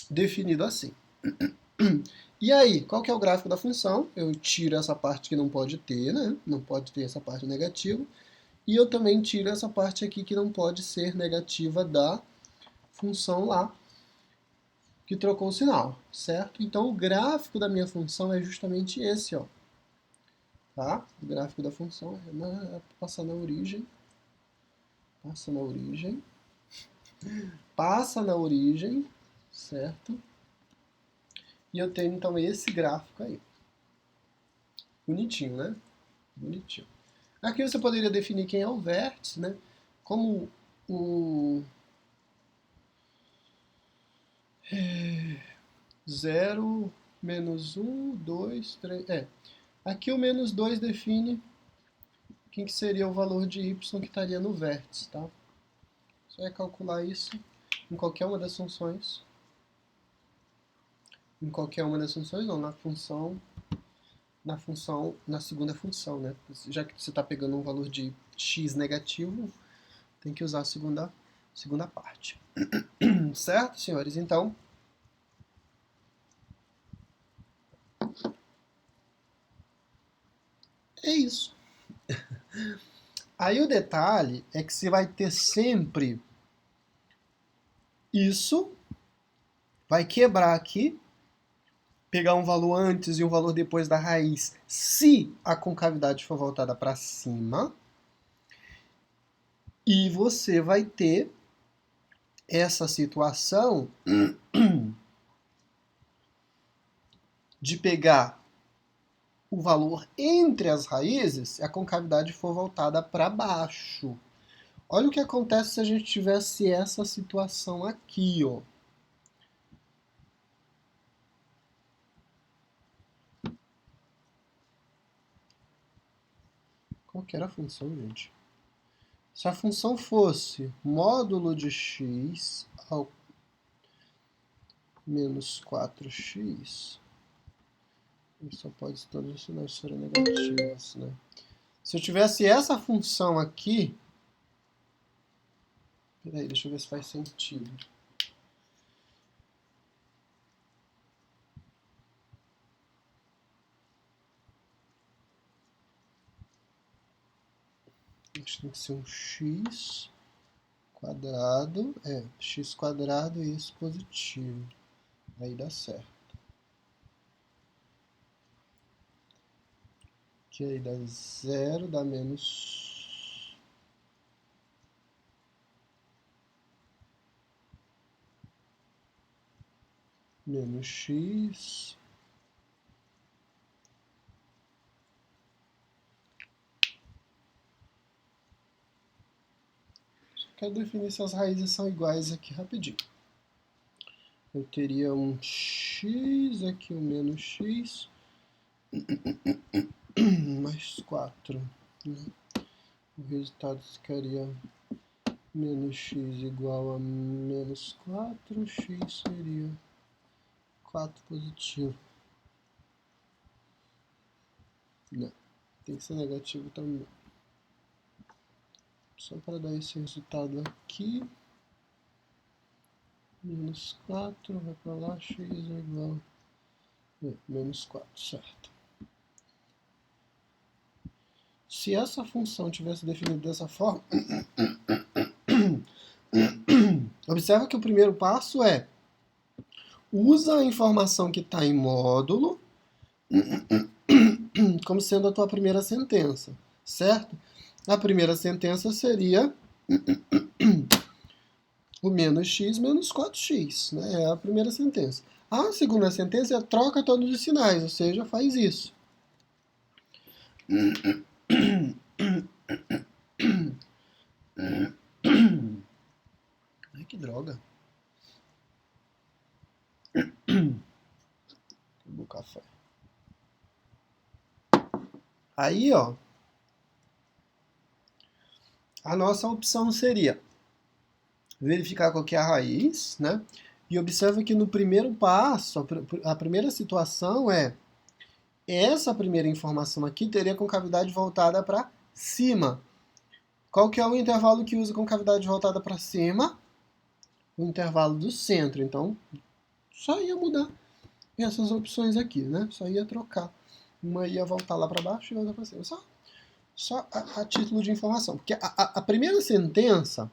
definido assim. E aí, qual que é o gráfico da função? Eu tiro essa parte que não pode ter, né? Não pode ter essa parte negativa. E eu também tiro essa parte aqui que não pode ser negativa da função lá, que trocou o sinal, certo? Então o gráfico da minha função é justamente esse, ó. Tá? O gráfico da função passa na origem. passa na origem, certo? E eu tenho então esse gráfico aí. Bonitinho, né? Bonitinho. Aqui você poderia definir quem é o vértice, né? Como o 0, menos 1, 2, 3... Aqui o menos 2 define quem que seria o valor de y que estaria no vértice, tá? Só é calcular isso em qualquer uma das funções. Em qualquer uma das funções, não, na segunda função, né? Já que você está pegando um valor de x negativo, tem que usar a segunda parte. Certo, senhores? Então, é isso. Aí o detalhe é que você vai ter sempre isso, vai quebrar aqui, pegar um valor antes e um valor depois da raiz, se a concavidade for voltada para cima, e você vai ter essa situação de pegar o valor entre as raízes se a concavidade for voltada para baixo. Olha o que acontece se a gente tivesse essa situação aqui, ó. Qual que era a função, gente? Se a função fosse módulo de x ao menos 4x, ele só pode se traduzir se nós forem negativas, né? Se eu tivesse essa função aqui... Peraí, deixa eu ver se faz sentido. Isso tem que ser um x quadrado, x quadrado e isso positivo. Aí dá certo. Que aí dá 0, dá menos... menos x... Quero definir se as raízes são iguais aqui rapidinho. Eu teria um x, aqui um menos x, mais 4. Né? O resultado ficaria menos x igual a menos 4, x seria 4 positivo. Não, tem que ser negativo também. Só para dar esse resultado aqui. Menos 4, vai para lá, x é igual a menos 4, certo. Se essa função tivesse definido dessa forma, observa que o primeiro passo é usa a informação que está em módulo como sendo a tua primeira sentença, certo? A primeira sentença seria o menos x menos 4x, né? É a primeira sentença. A segunda sentença é troca todos os sinais, ou seja, faz isso. Ai, que droga. Acabou o café. Aí, ó, a nossa opção seria verificar qual que é a raiz, né? E observa que no primeiro passo, a primeira situação é essa primeira informação aqui teria concavidade voltada para cima. Qual que é o intervalo que usa concavidade voltada para cima? O intervalo do centro. Então, só ia mudar essas opções aqui, né? Só ia trocar. Uma ia voltar lá para baixo e outra para cima. Só a título de informação. Porque a primeira sentença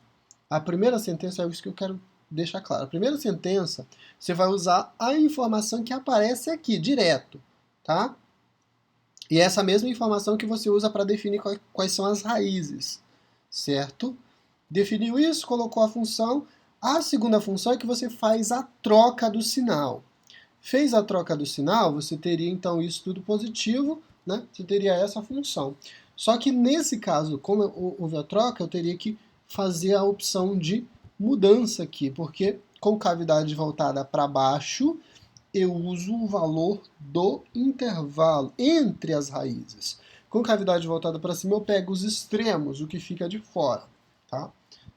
é isso que eu quero deixar claro. A primeira sentença, você vai usar a informação que aparece aqui, direto, tá? E é essa mesma informação que você usa para definir quais são as raízes, certo? Definiu isso, colocou a função, A segunda função é que você faz a troca do sinal. Fez a troca do sinal, você teria então isso tudo positivo, né? Você teria essa função. Só que nesse caso, como houve a troca, eu teria que fazer a opção de mudança aqui, porque com cavidade voltada para baixo, eu uso o valor do intervalo entre as raízes. Com cavidade voltada para cima, eu pego os extremos, o que fica de fora, tá?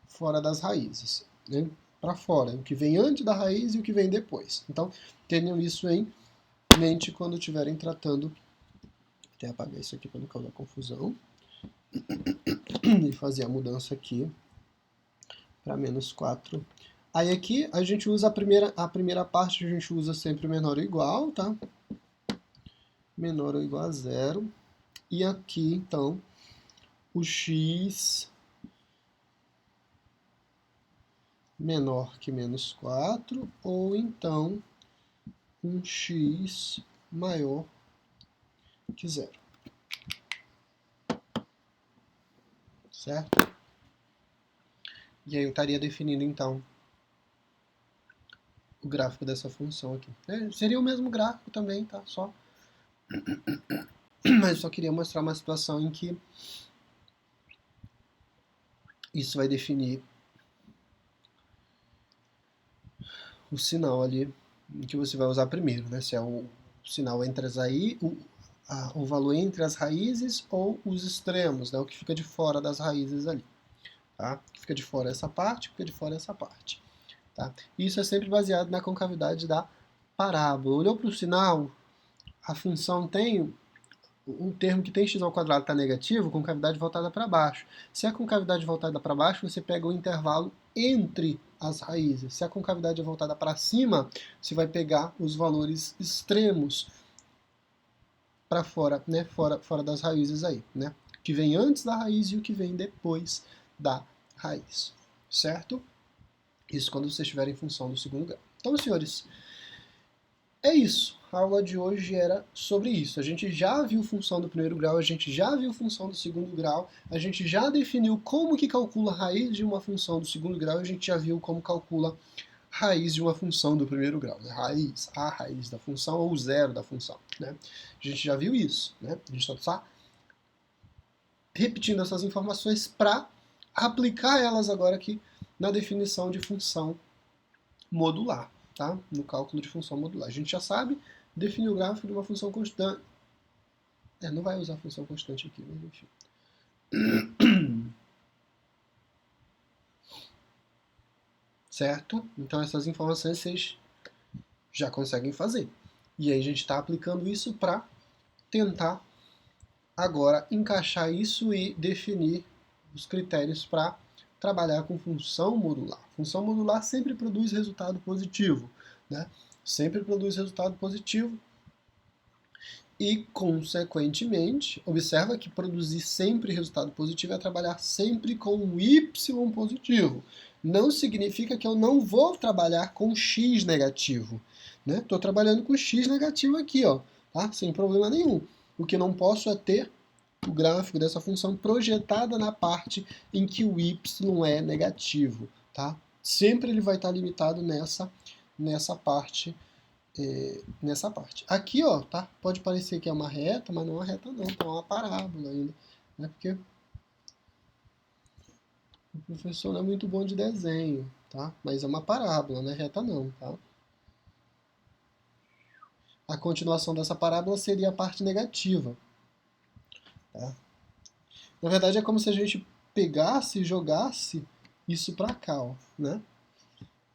Fora das raízes, né? Para fora, o que vem antes da raiz e o que vem depois. Então, tenham isso em mente quando estiverem tratando. Até apagar isso aqui para não causar confusão. E fazer a mudança aqui para -4. Aí aqui a gente usa a primeira parte, a gente usa sempre menor ou igual, tá? Menor ou igual a 0. E aqui, então, o x menor que -4, ou então um x maior que 0. Certo? E aí eu estaria definindo, então, o gráfico dessa função aqui. Seria o mesmo gráfico também, tá? Mas só queria mostrar uma situação em que isso vai definir o sinal ali que você vai usar primeiro, né? Se é o sinal entre as raízes, o valor entre as raízes ou os extremos, né? O que fica de fora das raízes ali. Tá? O que fica de fora é essa parte, o que fica de fora é essa parte. Tá? Isso é sempre baseado na concavidade da parábola. Olhou para o sinal, a função tem um termo que tem x ao quadrado está negativo, concavidade voltada para baixo. Se a concavidade voltada para baixo, você pega o intervalo entre as raízes. Se a concavidade é voltada para cima, você vai pegar os valores extremos para fora, né? Fora das raízes aí, né? O que vem antes da raiz e o que vem depois da raiz, certo? Isso quando você estiver em função do segundo grau. Então, senhores, é isso. A aula de hoje era sobre isso. A gente já viu função do primeiro grau, a gente já viu função do segundo grau, a gente já definiu como que calcula a raiz de uma função do segundo grau, e a gente já viu como calcula raiz de uma função do primeiro grau, né? A raiz da função ou zero da função, né? A gente já viu isso, né? A gente só está repetindo essas informações para aplicar elas agora aqui na definição de função modular, tá? No cálculo de função modular. A gente já sabe definir o gráfico de uma função constante. Não vai usar função constante aqui, mas enfim. Certo? Então essas informações vocês já conseguem fazer. E aí a gente está aplicando isso para tentar agora encaixar isso e definir os critérios para trabalhar com função modular. Função modular sempre produz resultado positivo, né? Sempre produz resultado positivo e, consequentemente, observa que produzir sempre resultado positivo é trabalhar sempre com um y positivo. Não significa que eu não vou trabalhar com x negativo. Estou trabalhando com x negativo aqui, ó, tá? Sem problema nenhum. O que não posso é ter o gráfico dessa função projetada na parte em que o y é negativo. Tá? Sempre ele vai estar limitado nessa parte. Nessa parte. Aqui, ó, tá? Pode parecer que é uma reta, mas não é uma reta não, tá? É uma parábola ainda, né? Porque o professor não é muito bom de desenho, tá? Mas é uma parábola, não é reta não, tá? A continuação dessa parábola seria a parte negativa, tá? Na verdade é como se a gente pegasse e jogasse isso para cá, ó, né?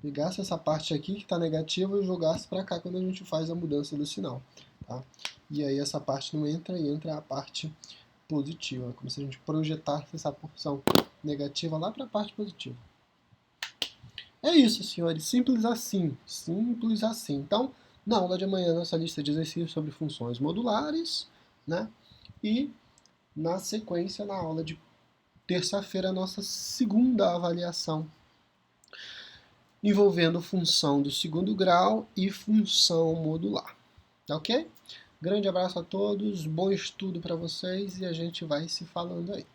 Pegasse essa parte aqui que está negativa e jogasse para cá quando a gente faz a mudança do sinal, tá? E aí essa parte não entra e entra a parte positiva, como se a gente projetasse essa porção negativa lá para a parte positiva. É isso, senhores, simples assim, simples assim. Então, na aula de amanhã, nossa lista de exercícios sobre funções modulares, né? E na sequência, na aula de terça-feira, a nossa segunda avaliação envolvendo função do segundo grau e função modular. Ok? Grande abraço a todos, bom estudo para vocês e a gente vai se falando aí.